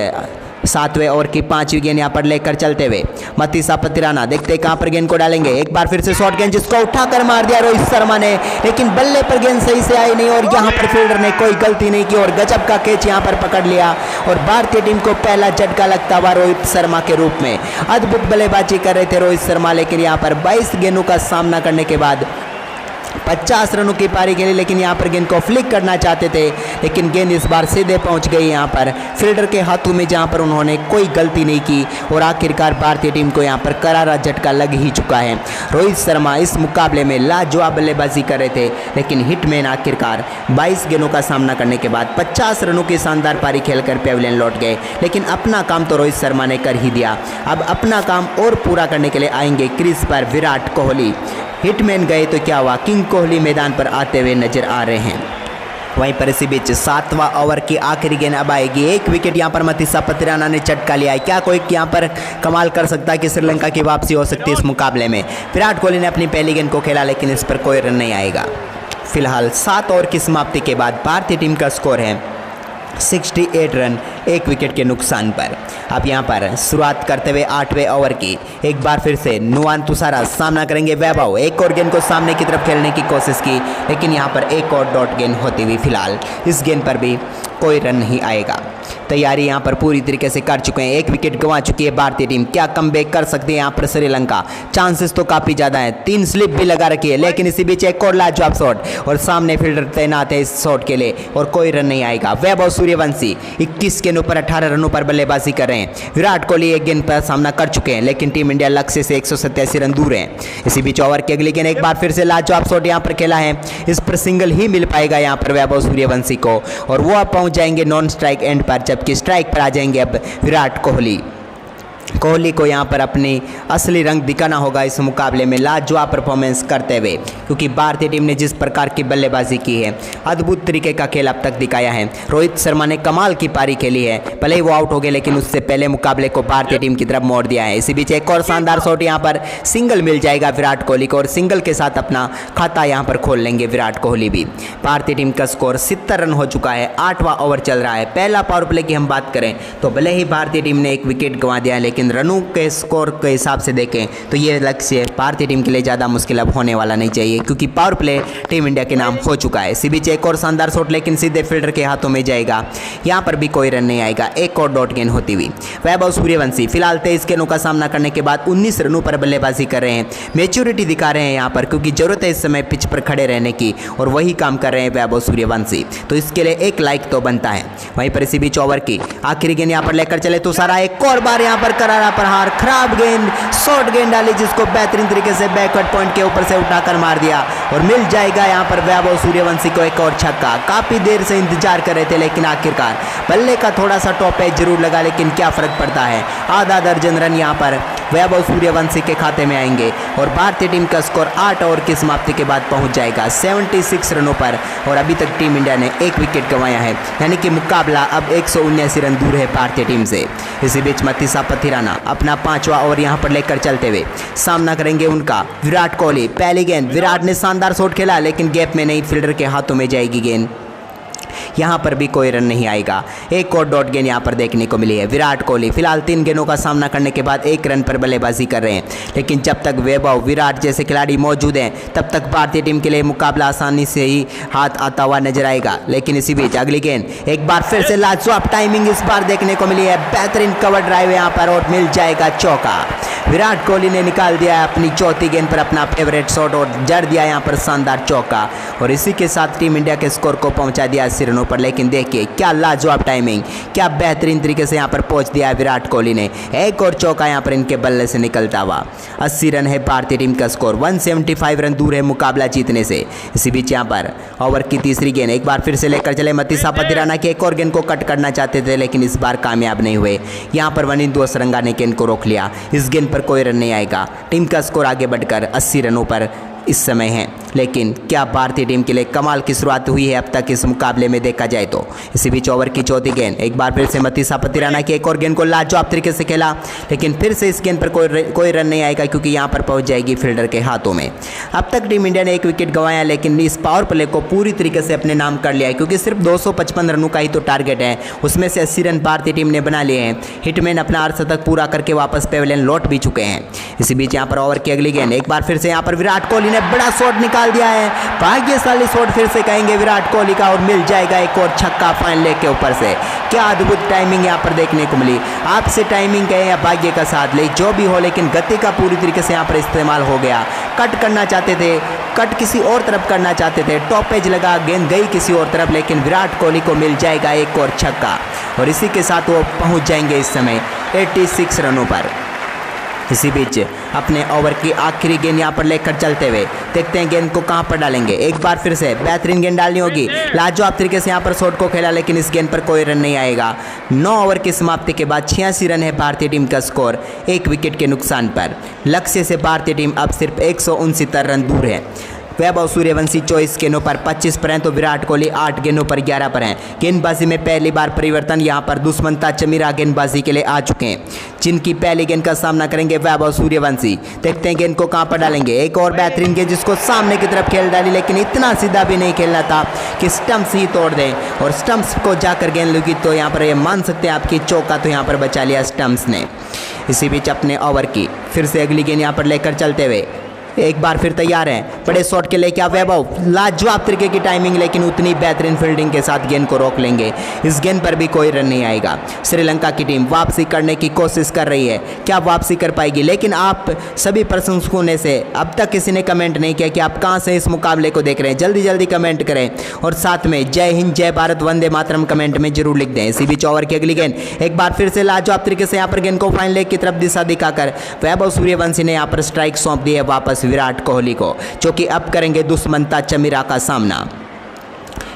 7वें ओवर की 5वीं गेंद यहाँ पर लेकर चलते हुए मतीसा पथिराना देखते कहां पर गेंद को डालेंगे। एक बार फिर से शॉर्ट गेंद जिसको उठाकर मार दिया रोहित शर्मा ने, लेकिन बल्ले पर गेंद सही से आई नहीं और यहां पर फील्डर ने कोई गलती नहीं की और गजब का कैच यहां पर पकड़ लिया और भारतीय टीम को पहला झटका लगता हुआ रोहित शर्मा के रूप में। अद्भुत बल्लेबाजी कर रहे थे रोहित शर्मा, लेकिन यहाँ पर 22 गेंदों का सामना करने के बाद 50 रनों की पारी खेली, लेकिन यहाँ पर गेंद को फ्लिक करना चाहते थे, लेकिन गेंद इस बार सीधे पहुँच गई यहाँ पर फील्डर के हाथों में जहाँ पर उन्होंने कोई गलती नहीं की और आखिरकार भारतीय टीम को यहाँ पर करारा झटका लग ही चुका है। रोहित शर्मा इस मुकाबले में लाजवाब बल्लेबाजी कर रहे थे, लेकिन हिटमैन आखिरकार 22 गेंदों का सामना करने के बाद 50 रनों की शानदार पारी खेलकर पेविलियन लौट गए, लेकिन अपना काम तो रोहित शर्मा ने कर ही दिया। अब अपना काम और पूरा करने के लिए आएंगे क्रीज पर विराट कोहली। हिटमैन गए तो क्या हुआ, किंग कोहली मैदान पर आते हुए नजर आ रहे हैं। वहीं पर इसी बीच 7वां ओवर की आखिरी गेंद अब आएगी। एक विकेट यहाँ पर मतीसा पथिराना ने चटका लिया है। क्या कोई यहाँ पर कमाल कर सकता है कि श्रीलंका की वापसी हो सकती है इस मुकाबले में। विराट कोहली ने अपनी पहली गेंद को खेला, लेकिन इस पर कोई रन नहीं आएगा। फिलहाल 7 ओवर की समाप्ति के बाद भारतीय टीम का स्कोर है 68 रन 1 विकेट के नुकसान पर। अब यहाँ पर शुरुआत करते हुए 8वें ओवर की एक बार फिर से नुआन तुषारा सामना करेंगे वैभव। एक और गेंद को सामने की तरफ खेलने की कोशिश की, लेकिन यहाँ पर एक और डॉट गेंद होती हुई फिलहाल इस गेंद पर भी कोई रन नहीं आएगा। तैयारी यहाँ पर पूरी तरीके से कर चुके हैं। 1 विकेट गंवा चुकी है भारतीय टीम। क्या कमबैक कर सकती है यहाँ पर श्रीलंका? चांसेस तो काफ़ी ज़्यादा हैं। 3 स्लिप भी लगा रखी है, लेकिन इसी बीच एक और लाजवाब शॉट और सामने फील्डर तैनात है इस शॉट के लिए और कोई रन नहीं आएगा। वैभव सूर्यवंशी 21 गेंदों पर 18 रनों पर बल्लेबाजी कर रहे हैं। विराट कोहली 1 गेंद पर सामना कर चुके हैं, लेकिन टीम इंडिया लक्ष्य से 187 रन दूर है। इसी बीच ओवर की अगली गेंद एक बार फिर से लाजवाब शॉट यहाँ पर खेला है। इस पर सिंगल ही मिल पाएगा यहाँ पर वैभव सूर्यवंशी को और वो अब पहुँच जाएंगे नॉन स्ट्राइक एंड पर, जबकि स्ट्राइक पर आ जाएंगे अब विराट कोहली। कोहली को यहाँ पर अपनी असली रंग दिखाना होगा इस मुकाबले में लाजवाब परफॉर्मेंस करते हुए, क्योंकि भारतीय टीम ने जिस प्रकार की बल्लेबाजी की है, अद्भुत तरीके का खेल अब तक दिखाया है। रोहित शर्मा ने कमाल की पारी खेली है, भले ही वो आउट हो गए, लेकिन उससे पहले मुकाबले को भारतीय टीम की तरफ मोड़ दिया है। इसी बीच एक और शानदार शॉट यहाँ पर सिंगल मिल जाएगा विराट कोहली को और सिंगल के साथ अपना खाता यहाँ पर खोल लेंगे विराट कोहली भी। भारतीय टीम का स्कोर 70 रन हो चुका है। 8वां ओवर चल रहा है। पहला पावर प्ले की हम बात करें तो भले ही भारतीय टीम ने 1 विकेट गंवा दिया है, लेकिन रनों के स्कोर के हिसाब से देखें तो ये लक्ष्य भारतीय टीम के लिए ज़्यादा मुश्किल अब होने वाला नहीं चाहिए, क्योंकि पावर प्ले टीम इंडिया के नाम हो चुका है। इसी बीच एक और शानदार शॉट, लेकिन सीधे फील्डर के हाथों में जाएगा। यहाँ पर भी कोई रन नहीं आएगा। एक और डॉट गेंद होती हुई वैभव सूर्यवंशी फिलहाल 23 गेंदों का सामना करने के बाद 19 रनों पर बल्लेबाजी कर रहे हैं। मैच्योरिटी दिखा रहे हैं यहाँ पर, क्योंकि जरूरत है इस समय पिच पर खड़े रहने की और वही काम कर रहे हैं वैभव सूर्यवंशी, तो इसके लिए एक लाइक तो बनता है। वहीं पर इसी बीच ओवर की आखिरी गेंद यहाँ पर लेकर चले तुषारा एक और बार यहाँ पर करारा प्रहार, खराब गेंद, शॉर्ट गेंद डाली जिसको बेहतरीन तरीके से बैकवर्ड पॉइंट के ऊपर से उठाकर मार दिया और मिल जाएगा यहाँ पर वैभव सूर्यवंशी को एक और छक्का। काफी देर से इंतजार कर रहे थे लेकिन आखिरकार बल्ले का थोड़ा सा टॉप एज जरूर लगा, लेकिन क्या फर्क पड़ता है, आधा दर्जन रन यहाँ पर वैभव सूर्यवंशी के खाते में आएंगे और भारतीय टीम का स्कोर 8 ओवर की समाप्ति के बाद पहुंच जाएगा 76 रनों पर और अभी तक टीम इंडिया ने 1 विकेट गंवाया है, यानी कि मुकाबला अब 179 रन दूर है भारतीय टीम से। इसी बीच मतीसा पथिराना अपना 5वां ओवर यहां पर लेकर चलते हुए सामना करेंगे उनका विराट कोहली। पहली गेंद विराट ने शानदार शॉट खेला लेकिन गैप में नहीं, फील्डर के हाथों में जाएगी गेंद, यहाँ पर भी कोई रन नहीं आएगा। एक और डॉट गेंद यहाँ पर देखने को मिली है। विराट कोहली फिलहाल 3 गेंदों का सामना करने के बाद 1 रन पर बल्लेबाजी कर रहे हैं, लेकिन जब तक वैभव विराट जैसे खिलाड़ी मौजूद हैं तब तक भारतीय टीम के लिए मुकाबला आसानी से ही हाथ आता हुआ नजर आएगा। लेकिन इसी बीच अगली गेंद एक बार फिर से लाजवाब टाइमिंग इस बार देखने को मिली है, बेहतरीन कवर ड्राइव यहाँ पर और मिल जाएगा चौका। विराट कोहली ने निकाल दिया है अपनी चौथी गेंद पर अपना फेवरेट शॉट और जड़ दिया यहाँ पर शानदार चौका और इसी के साथ टीम इंडिया के स्कोर को पहुंचा दिया 80 रनों पर। लेकिन देखिए क्या लाजवाब टाइमिंग, क्या बेहतरीन तरीके से यहाँ पर पहुंच दिया है विराट कोहली ने। एक और चौका यहाँ पर इनके बल्ले से निकलता हुआ। 80 रन है भारतीय टीम का स्कोर, 175 रन दूर है मुकाबला जीतने से। इसी बीच यहाँ पर ओवर की तीसरी गेंद एक बार फिर से लेकर चले मतीसा पथिराना की। एक और गेंद को कट करना चाहते थे लेकिन इस बार कामयाब नहीं हुए। यहाँ पर वनिंदु असरंगा ने गेंद को रोक लिया, इस गेंद पर कोई रन नहीं आएगा। टीम का स्कोर आगे बढ़कर 80 रनों पर इस समय है। लेकिन क्या भारतीय टीम के लिए कमाल की शुरुआत हुई है अब तक इस मुकाबले में देखा जाए तो। इसी बीच ओवर की चौथी गेंद एक बार फिर से मतीसा पथिराना की एक और गेंद को लाजवाब तरीके से खेला, लेकिन फिर से इस गेंद पर कोई रन नहीं आएगा क्योंकि यहाँ पर पहुंच जाएगी फील्डर के हाथों में। अब तक टीम इंडिया ने 1 विकेट गंवाया लेकिन इस पावर प्ले को पूरी तरीके से अपने नाम कर लिया है क्योंकि सिर्फ 255 रनों का ही तो टारगेट है, उसमें से 80 रन भारतीय टीम ने बना लिए हैं। हिटमैन अपना अर्धशतक पूरा करके वापस पेवेलियन लौट भी चुके हैं। इसी बीच यहाँ पर ओवर की अगली गेंद एक बार फिर से यहाँ पर विराट कोहली ने बड़ा शॉट निकाल दिया है, भाग्यशाली शॉट फिर से कहेंगे विराट कोहली का और मिल जाएगा एक और छक्का फाइन लेग के ऊपर से। क्या अद्भुत टाइमिंग यहाँ पर देखने को मिली। आपसे टाइमिंग कहें या भाग्य का साथ ले जो भी हो, लेकिन गति का पूरी तरीके से यहाँ पर इस्तेमाल हो गया। कट करना चाहते थे, कट किसी और तरफ करना चाहते थे, टॉप एज लगा, गेंद गई किसी और तरफ, लेकिन विराट कोहली को मिल जाएगा एक और छक्का और इसी के साथ वो पहुँच जाएंगे इस समय 86 रनों पर। इसी बीच अपने ओवर की आखिरी गेंद यहाँ पर लेकर चलते हुए देखते हैं गेंद को कहाँ पर डालेंगे। एक बार फिर से बेहतरीन गेंद डालनी होगी, लाजवाब तरीके से यहाँ पर शॉट को खेला लेकिन इस गेंद पर कोई रन नहीं आएगा। 9 ओवर की समाप्ति के बाद 86 रन है भारतीय टीम का स्कोर 1 विकेट के नुकसान पर। लक्ष्य से भारतीय टीम अब सिर्फ 169 रन दूर है। वैभव सूर्यवंशी 24 गेंदों पर 25 पर हैं तो विराट कोहली 8 गेंदों पर 11 पर हैं। गेंदबाजी में पहली बार परिवर्तन, यहाँ पर दुष्मंता चमीरा गेंदबाजी के लिए आ चुके हैं, जिनकी पहली गेंद का सामना करेंगे वैभव सूर्यवंशी। देखते हैं गेंद को कहाँ पर डालेंगे। एक और बेहतरीन गेंद जिसको सामने की तरफ खेल डाली, लेकिन इतना सीधा भी नहीं खेलना था कि स्टंप्स ही तोड़ दें और स्टंप्स को जाकर गेंद लगी तो यहाँ पर ये मान सकते हैं आपकी चौका तो यहाँ पर बचा लिया स्टंप्स ने। इसी बीच अपने ओवर की फिर से अगली गेंद यहाँ पर लेकर चलते हुए एक बार फिर तैयार हैं बड़े शॉट के लिए। क्या वैभव, लाजवाब तरीके की टाइमिंग, लेकिन उतनी बेहतरीन फील्डिंग के साथ गेंद को रोक लेंगे। इस गेंद पर भी कोई रन नहीं आएगा। श्रीलंका की टीम वापसी करने की कोशिश कर रही है, क्या वापसी कर पाएगी? लेकिन आप सभी प्रशंसकों ने से अब तक किसी ने कमेंट नहीं किया कि आप कहाँ से इस मुकाबले को देख रहे हैं। जल्दी जल्दी कमेंट करें और साथ में जय हिंद जय भारत वंदे मातरम कमेंट में जरूर लिख दें। इसी बीच ओवर की अगली गेंद एक बार फिर से लाजवाब तरीके से यहाँ पर गेंद को फाइन लेग की तरफ दिशा दिखाकर वैभव सूर्यवंशी ने यहाँ पर स्ट्राइक सौंप दी है वापस विराट कोहली को, जो कि अब करेंगे दुष्मंता चमीरा का सामना।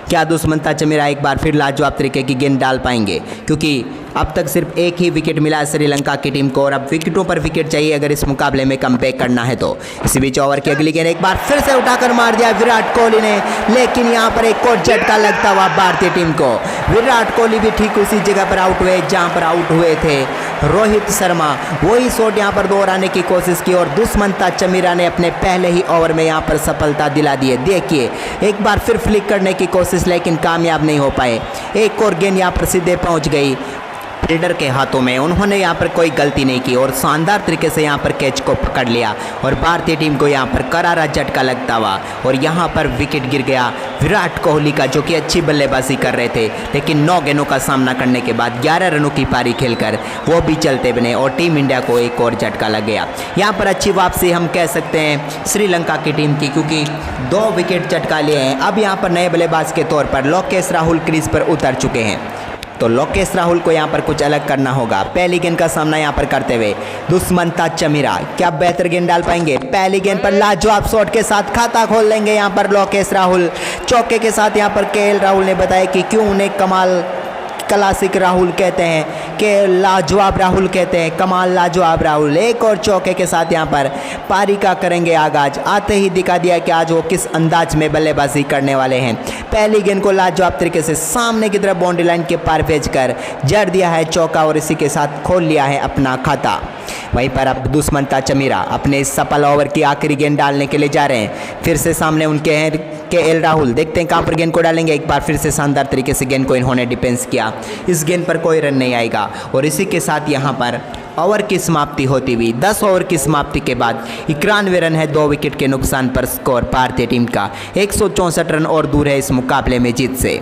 क्या दुष्मंता चमीरा एक बार फिर लाजवाब तरीके की गेंद डाल पाएंगे? क्योंकि अब तक सिर्फ 1 ही विकेट मिला है श्रीलंका की टीम को और अब विकेटों पर विकेट चाहिए अगर इस मुकाबले में कमबैक करना है तो। इसी बीच ओवर की अगली गेंद एक बार फिर से उठाकर मार दिया विराट कोहली ने, लेकिन यहाँ पर एक और झटका लगता हुआ भारतीय टीम को। विराट कोहली भी ठीक उसी जगह पर आउट हुए जहाँ पर आउट हुए थे रोहित शर्मा। वही शॉट यहाँ पर दोहराने की कोशिश की और दुष्मंता चमीरा ने अपने पहले ही ओवर में यहाँ पर सफलता दिला दी है। देखिए एक बार फिर फ्लिक करने की कोशिश लेकिन कामयाब नहीं हो पाए। एक और गेंद यहाँ पर सीधे पहुँच गई फील्डर के हाथों में। उन्होंने यहाँ पर कोई गलती नहीं की और शानदार तरीके से यहाँ पर कैच को पकड़ लिया और भारतीय टीम को यहाँ पर करारा झटका लगता हुआ और यहाँ पर विकेट गिर गया विराट कोहली का, जो कि अच्छी बल्लेबाजी कर रहे थे, लेकिन 9 गेंदों का सामना करने के बाद 11 रनों की पारी खेलकर वो भी चलते बने और टीम इंडिया को एक और झटका लग गया। यहाँ पर अच्छी वापसी हम कह सकते हैं श्रीलंका की टीम की, क्योंकि 2 विकेट झटका लिए हैं। अब यहाँ पर नए बल्लेबाज के तौर पर लोकेश राहुल क्रीज पर उतर चुके हैं। तो लोकेश राहुल को यहाँ पर कुछ अलग करना होगा। पहली गेंद का सामना यहाँ पर करते हुए दुष्मंता चमीरा क्या बेहतर गेंद डाल पाएंगे। पहली गेंद पर लाजवाब शॉट के साथ खाता खोल लेंगे यहाँ पर लोकेश राहुल। चौके के साथ यहाँ पर केएल राहुल ने बताया कि क्यों उन्हें कमाल क्लासिक राहुल कहते हैं, कि लाजवाब राहुल कहते हैं, कमाल लाजवाब राहुल। एक और चौके के साथ यहाँ पर पारी का करेंगे आगाज। आते ही दिखा दिया कि आज वो किस अंदाज में बल्लेबाजी करने वाले हैं। पहली गेंद को लाजवाब तरीके से सामने की तरफ बाउंड्री लाइन के पार भेजकर जड़ दिया है चौका और इसी के साथ खोल लिया है अपना खाता। वहीं पर अब दुष्मंता चमीरा अपने इस सफल ओवर की आखिरी गेंद डालने के लिए जा रहे हैं। फिर से सामने उनके हैं केएल राहुल। देखते हैं कहाँ पर गेंद को डालेंगे। एक बार फिर से शानदार तरीके से गेंद को इन्होंने डिफेंस किया। इस गेंद पर कोई रन नहीं आएगा और इसी के साथ यहाँ पर ओवर की समाप्ति होती हुई 10 ओवर की समाप्ति के बाद 91 रन है 2 विकेट के नुकसान पर स्कोर भारतीय टीम का। 164 रन और दूर है इस मुकाबले में जीत से।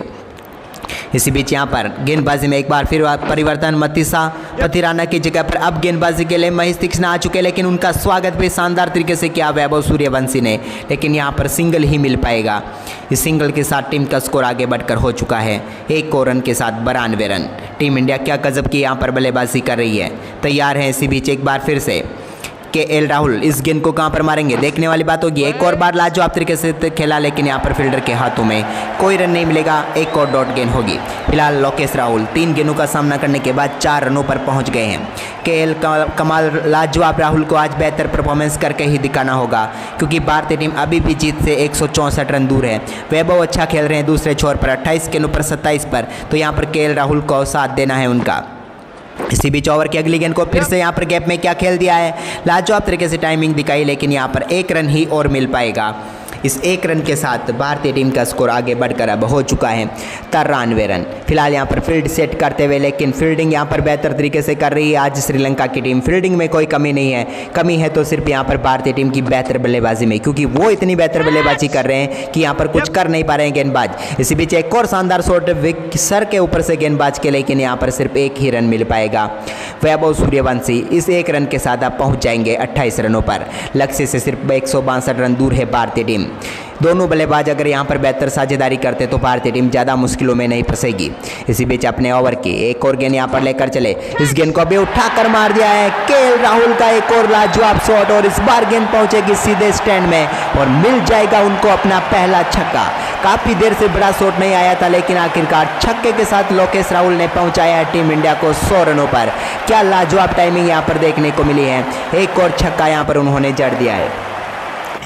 इसी बीच यहाँ पर गेंदबाजी में एक बार फिर परिवर्तन। मतीसा पथिराना की जगह पर अब गेंदबाजी के लिए महेश तीक्ष्ण आ चुके, लेकिन उनका स्वागत भी शानदार तरीके से किया वैभव सूर्यवंशी ने, लेकिन यहाँ पर सिंगल ही मिल पाएगा। इस सिंगल के साथ टीम का स्कोर आगे बढ़कर हो चुका है 1 और रन के साथ 92 रन। टीम इंडिया क्या गजब की यहाँ पर बल्लेबाजी कर रही है, तैयार है। इसी बीच एक बार फिर से केएल राहुल इस गेंद को कहां पर मारेंगे, देखने वाली बात होगी। एक और बार लाजवाब तरीके से खेला, लेकिन यहां पर फील्डर के हाथों में कोई रन नहीं मिलेगा। एक और डॉट गेंद होगी। फिलहाल लोकेश राहुल 3 गेंदों का सामना करने के बाद 4 रनों पर पहुंच गए हैं। केएल कमाल लाजवाब राहुल को आज बेहतर परफॉर्मेंस करके ही दिखाना होगा, क्योंकि भारतीय टीम अभी भी जीत से 164 रन दूर है। वैभव अच्छा खेल रहे हैं दूसरे छोर पर 28 गेंदों पर 27 पर, तो यहाँ पर केएल राहुल को साथ देना है उनका। इसी बीच ओवर की अगली गेंद को फिर से यहाँ पर गैप में क्या खेल दिया है, लाजवाब तरीके से टाइमिंग दिखाई, लेकिन यहाँ पर 1 रन ही और मिल पाएगा। इस 1 रन के साथ भारतीय टीम का स्कोर आगे बढ़कर अब हो चुका है 93 रन। फिलहाल यहाँ पर फील्ड सेट करते हुए, लेकिन फील्डिंग यहाँ पर बेहतर तरीके से कर रही है आज श्रीलंका की टीम। फील्डिंग में कोई कमी नहीं है, कमी है तो सिर्फ यहाँ पर भारतीय टीम की बेहतर बल्लेबाजी में, क्योंकि वो इतनी बेहतर बल्लेबाजी कर रहे हैं कि यहाँ पर कुछ कर नहीं पा रहे हैं गेंदबाज। इसी बीच एक और शानदार शॉट सर के ऊपर से गेंदबाज के, लेकिन यहाँ पर सिर्फ 1 ही रन मिल पाएगा। वैभव सूर्यवंशी इस 1 रन के साथ आप पहुँच जाएंगे 28 रनों पर। लक्ष्य से सिर्फ 162 रन दूर है भारतीय टीम। दोनों बल्लेबाज अगर यहाँ पर बेहतर साझेदारी करते तो भारतीय टीम ज़्यादा मुश्किलों में नहीं फंसेगी। इसी बीच अपने ओवर की एक और गेंद यहाँ पर लेकर चले। इस गेंद को अभी उठाकर मार दिया है केएल राहुल का एक और लाजवाब शॉट, और इस बार गेंद पहुंचेगी सीधे स्टैंड में और मिल जाएगा उनको अपना पहला छक्का। काफ़ी देर से बड़ा शॉट नहीं आया था, लेकिन आखिरकार छक्के के साथ लोकेश राहुल ने पहुँचाया है टीम इंडिया को 100 रनों पर। क्या लाजवाब टाइमिंग यहाँ पर देखने को मिली है। एक और छक्का यहाँ पर उन्होंने जड़ दिया है।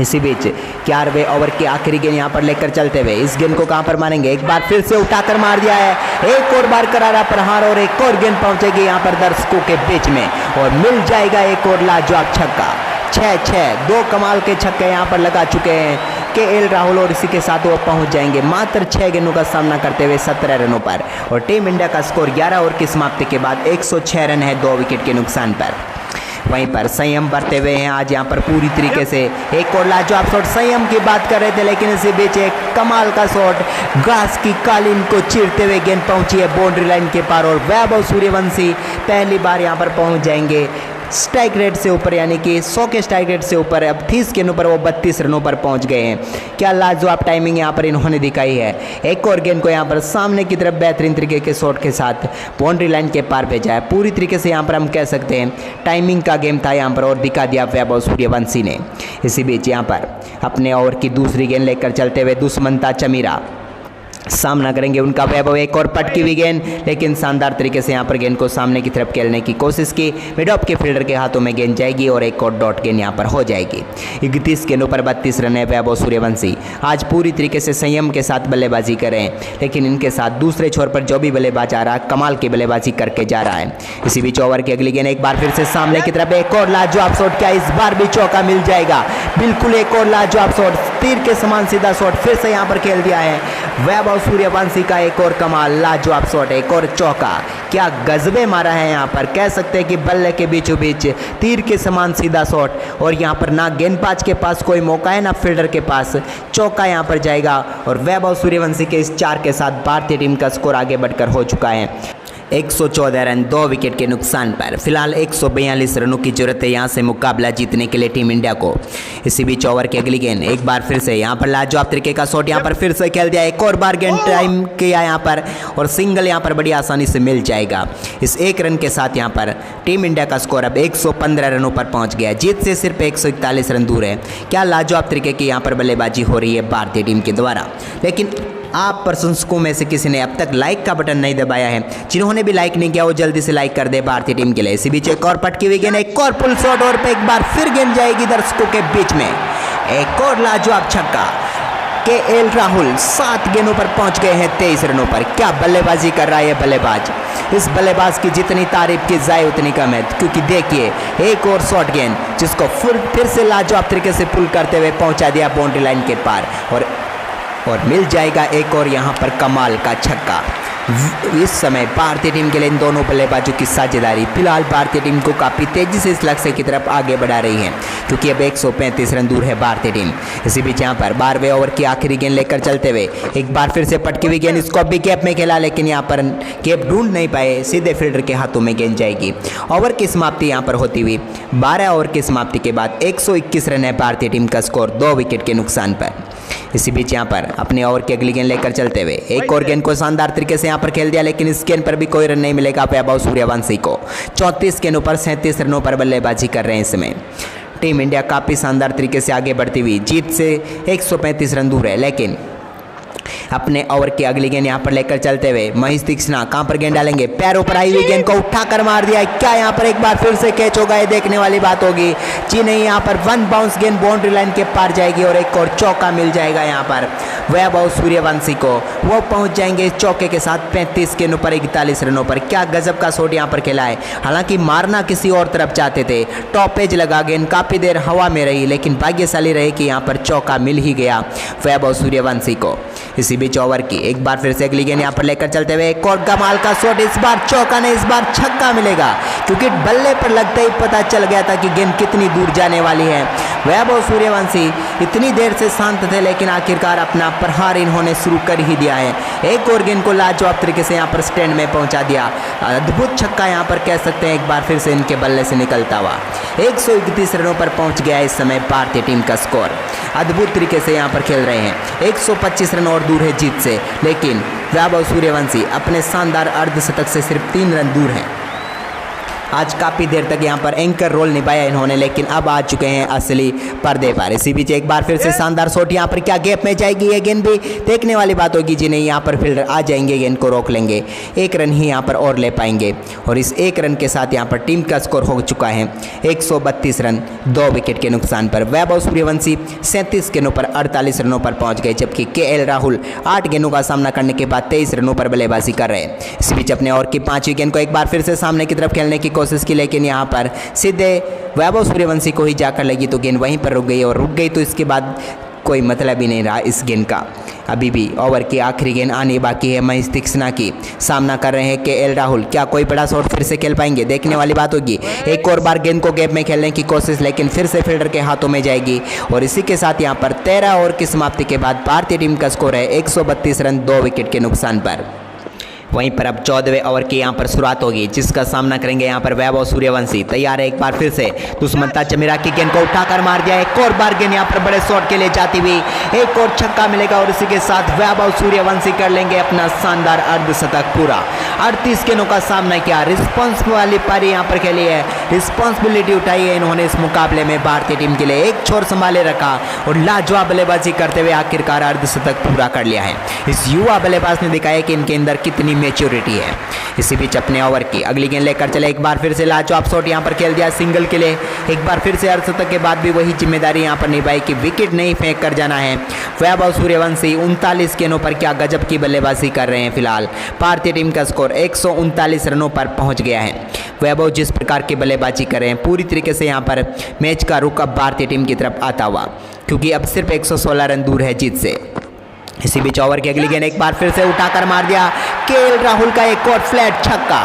इसी बीच 11वें ओवर की आखिरी गेंद यहाँ पर लेकर चलते हुए इस गेंद को कहां पर मारेंगे, एक बार फिर से उठाकर मार दिया है। एक और बार करारा प्रहार और एक और गेंद पहुंचेगी यहाँ पर दर्शकों के बीच में और मिल जाएगा एक और लाजवाब छक्का। 6-6 2 कमाल के छक्के यहाँ पर लगा चुके हैं केएल राहुल, और इसी के साथ वो पहुंच जाएंगे मात्र 6 गेंदों का सामना करते हुए 17 रनों पर। और टीम इंडिया का स्कोर 11 ओवर की समाप्ति के बाद 106 रन है 2 विकेट के नुकसान पर। वहीं पर संयम बरते हुए हैं आज यहाँ पर पूरी तरीके से। एक और लाजवाब शॉट, संयम की बात कर रहे थे, लेकिन इसी बीच एक कमाल का शॉट घास की कालीन को चीरते हुए गेंद पहुंची है बाउंड्री लाइन के पार, और वैभव सूर्यवंशी पहली बार यहाँ पर पहुंच जाएंगे स्ट्राइक रेट से ऊपर, यानी कि 100 के स्ट्राइक रेट से ऊपर। अब 30 गेंदों पर वो 32 रनों पर पहुंच गए हैं। क्या लाजवाब टाइमिंग यहाँ पर इन्होंने दिखाई है। एक और गेंद को यहाँ पर सामने की तरफ बेहतरीन तरीके के शॉट के साथ बाउंड्री लाइन के पार भेजा है। पूरी तरीके से यहाँ पर हम कह सकते हैं टाइमिंग का गेम था यहाँ पर, और दिखा दिया वैभव सूर्यवंशी ने। इसी बीच यहाँ पर अपने ओवर की दूसरी गेंद लेकर चलते हुए दुष्मंता चमीरा सामना करेंगे उनका वैभव। एक और पटकी हुई गेंद, लेकिन शानदार तरीके से यहाँ पर गेंद को सामने की तरफ खेलने की कोशिश की। मिड ऑफ के फील्डर के हाथों में गेंद जाएगी और एक और डॉट गेंद यहाँ पर हो जाएगी। 31 गेंदों पर 32 रन है वैभव सूर्यवंशी। आज पूरी तरीके से संयम के साथ बल्लेबाजी करें, लेकिन इनके साथ दूसरे छोर पर जो भी बल्लेबाज आ रहा है कमाल की बल्लेबाजी करके जा रहा है। इसी बीच ओवर की अगली गेंद एक बार फिर से सामने की तरफ, एक और लाजवाब शॉट। क्या इस बार भी चौका मिल जाएगा? बिल्कुल, एक और लाजवाब शॉट, तीर के समान सीधा शॉट फिर से यहाँ पर खेल दिया है वैभव सूर्यवंशी का। एक और कमाल लाजवाब शॉट, एक और चौका। क्या गजबे मारा है यहाँ पर, कह सकते हैं कि बल्ले के बीचों बीच तीर के समान सीधा शॉट, और यहाँ पर ना गेंदबाज के पास कोई मौका है ना फील्डर के पास। चौका यहाँ पर जाएगा और वैभव सूर्यवंशी के इस 4 के साथ भारतीय टीम का स्कोर आगे बढ़कर हो चुका है 114 रन 2 विकेट के नुकसान पर। फिलहाल 142 रनों की जरूरत है यहाँ से मुकाबला जीतने के लिए टीम इंडिया को। इसी बीच ओवर की अगली गेंद एक बार फिर से यहाँ पर लाजवाब तरीके का शॉट यहाँ पर फिर से खेल दिया, एक और बार गेंद टाइम किया यहाँ पर और सिंगल यहाँ पर बड़ी आसानी से मिल जाएगा। इस एक रन के साथ यहाँ पर टीम इंडिया का स्कोर अब 115 रनों पर पहुँच गया, जीत से सिर्फ 141 रन दूर है। क्या लाजवाब तरीके की यहाँ पर बल्लेबाजी हो रही है भारतीय टीम के द्वारा। लेकिन आप प्रशंसकों में से किसी ने अब तक लाइक का बटन नहीं दबाया है, जिन्होंने भी लाइक नहीं किया वो जल्दी से लाइक कर दे भारतीय टीम के लिए। इसी बीच एक और पटकी हुई गेंद, एक और पुल शॉट और पे एक बार फिर गेंद जाएगी दर्शकों के बीच में। एक और लाजवाब छक्का। केएल राहुल 7 गेंदों पर पहुंच गए हैं 23 रनों पर। क्या बल्लेबाजी कर रहा है ये बल्लेबाज। इस बल्लेबाज की जितनी तारीफ की जाए उतनी कम है, क्योंकि देखिए एक और शॉट गेंद जिसको फिर से लाजवाब तरीके से पुल करते हुए पहुंचा दिया बाउंड्री लाइन के पार और मिल जाएगा एक और यहाँ पर कमाल का छक्का। इस समय भारतीय टीम के लिए इन दोनों बल्लेबाजों की साझेदारी फिलहाल भारतीय टीम को काफ़ी तेजी से इस लक्ष्य की तरफ आगे बढ़ा रही है, क्योंकि अब 135 रन दूर है भारतीय टीम। इसी बीच यहाँ पर 12वें ओवर की आखिरी गेंद लेकर चलते हुए एक बार फिर से पटकी हुई गेंद, इसको भी गैप में खेला लेकिन यहाँ पर गैप ढूंढ नहीं पाए, सीधे फील्डर के हाथों में गेंद जाएगी। ओवर की समाप्ति यहाँ पर होती हुई 12 ओवर की समाप्ति के बाद 121 रन है भारतीय टीम का स्कोर 2 विकेट के नुकसान पर। इसी बीच यहाँ पर अपने ओवर की अगली गेंद लेकर चलते हुए एक और गेंद को शानदार तरीके से यहाँ पर खेल दिया, लेकिन इस गेंद पर भी कोई रन नहीं मिलेगा वैभव सूर्यवंशी को। 34 गेंदों पर 37 रनों पर बल्लेबाजी कर रहे हैं इस समय। टीम इंडिया काफ़ी शानदार तरीके से आगे बढ़ती हुई जीत से 135 रन दूर है, लेकिन अपने ओवर की अगली गेंद यहाँ पर लेकर चलते हुए महेश तीक्ष्णा कहाँ पर गेंद डालेंगे, पैरों पर आई हुई गेंद को उठाकर मार दिया। क्या यहाँ पर एक बार फिर से कैच होगा, ये देखने वाली बात होगी। जी नहीं, यहाँ पर 1 बाउंस गेंद बाउंड्री लाइन के पार जाएगी और एक और चौका मिल जाएगा यहाँ पर वैभव सूर्यवंशी को। वो पहुंच जाएंगे इस चौके के साथ 35 गेंदों पर 41 रनों पर। क्या गजब का शॉट यहाँ पर खेला है। हालांकि मारना किसी और तरफ चाहते थे, टॉप एज लगा, गेंद काफ़ी देर हवा में रही, लेकिन भाग्यशाली रहे कि यहाँ पर चौका मिल ही गया वैभव सूर्यवंशी को। इसी बीच ओवर की एक बार फिर से अगली गेंद यहाँ पर लेकर चलते हुए एक और कमाल का शॉट, इस बार चौका नहीं, इस बार छक्का मिलेगा, क्योंकि बल्ले पर लगते ही पता चल गया था कि गेंद कितनी दूर जाने वाली है। वैभव सूर्यवंशी इतनी देर से शांत थे, लेकिन आखिरकार अपना प्रहार इन्होंने शुरू कर ही दिया है। एक और गेंद को लाजवाब तरीके से यहाँ पर स्टैंड में पहुँचा दिया। अद्भुत छक्का यहाँ पर कह सकते हैं एक बार फिर से इनके बल्ले से निकलता हुआ। 131 रनों पर पहुँच गया इस समय भारतीय टीम का स्कोर। अद्भुत तरीके से यहाँ पर खेल रहे हैं। 125 रन और दूर है जीत से, लेकिन वैभव सूर्यवंशी अपने शानदार अर्धशतक से सिर्फ 3 रन दूर हैं। आज काफ़ी देर तक यहाँ पर एंकर रोल निभाया इन्होंने, लेकिन अब आ चुके हैं असली पर्दे पर। इसी बीच एक बार फिर से शानदार शॉट, यहाँ पर क्या गैप में जाएगी ये गेंद, भी देखने वाली बात होगी। जी नहीं, यहाँ पर फील्डर आ जाएंगे, गेंद को रोक लेंगे, 1 रन ही यहाँ पर और ले पाएंगे। और इस 1 रन के साथ यहाँ पर टीम का स्कोर हो चुका है 132 रन 2 विकेट के नुकसान पर। वैभव सूर्यवंशी 37 गेंदों पर 48 रनों पर पहुँच गए, जबकि केएल राहुल 8 गेंदों का सामना करने के बाद 23 रनों पर बल्लेबाजी कर रहे हैं। इस बीच अपने ओवर की 5वीं गेंद को एक बार फिर से सामने की तरफ खेलने की कोशिश की, लेकिन यहाँ पर सीधे वैभव सूर्यवंशी को ही जाकर लगी तो गेंद वहीं पर रुक गई, और रुक गई तो इसके बाद कोई मतलब ही नहीं रहा इस गेंद का। अभी भी ओवर की आखिरी गेंद आनी बाकी है महेश तीक्ष्णा की। सामना कर रहे हैं केएल राहुल। क्या कोई बड़ा शॉट फिर से खेल पाएंगे, देखने वाली बात होगी। एक और बार गेंद को गैप में खेलने की कोशिश, लेकिन फिर से फील्डर के हाथों में जाएगी। और इसी के साथ यहाँ पर 13 ओवर की समाप्ति के बाद भारतीय टीम का स्कोर है 132 रन 2 विकेट के नुकसान पर। वहीं पर अब 14वें ओवर की यहाँ पर शुरुआत होगी, जिसका सामना करेंगे यहाँ पर वैभव सूर्यवंशी। तैयार है एक बार फिर से दुष्मंता चमीरा की गेंद को उठाकर मार दिया। एक और बार गेंद यहाँ पर बड़े शॉट के लिए जाती हुई, एक और छक्का मिलेगा और इसी के साथ वैभव सूर्यवंशी कर लेंगे अपना शानदार अर्धशतक पूरा। 38 गेंदों का सामना किया, रिस्पॉन्सिबल वाली पारी यहाँ पर खेली है, रिस्पॉन्सिबिलिटी उठाई है इन्होंने इस मुकाबले में भारतीय टीम के लिए। एक छोर संभाले रखा और लाजवाब बल्लेबाजी करते हुए आखिरकार अर्धशतक पूरा कर लिया है। इस युवा बल्लेबाज ने दिखाया कि इनके अंदर कितनी मैच्योरिटी है। इसी बीच अपने ओवर की अगली गेंद लेकर चले, एक बार फिर से लाजवाब शॉट यहाँ पर खेल दिया सिंगल के लिए। एक बार फिर से अर्धशतक के बाद भी वही जिम्मेदारी यहाँ पर निभाई कि विकेट नहीं फेंक कर जाना है। वैभव सूर्यवंशी 39 गेंदों पर क्या गजब की बल्लेबाजी कर रहे हैं। फिलहाल भारतीय टीम का स्कोर 139 रनों पर पहुंच गया है। वैभव जिस प्रकार की बल्लेबाजी कर रहे हैं, पूरी तरीके से यहाँ पर मैच का रुख अब भारतीय टीम की तरफ आता हुआ, क्योंकि अब सिर्फ 116 रन दूर है जीत से। इसी बीच ओवर की अगली गेंद एक बार फिर से उठाकर मार दिया केएल राहुल का एक और फ्लैट छक्का।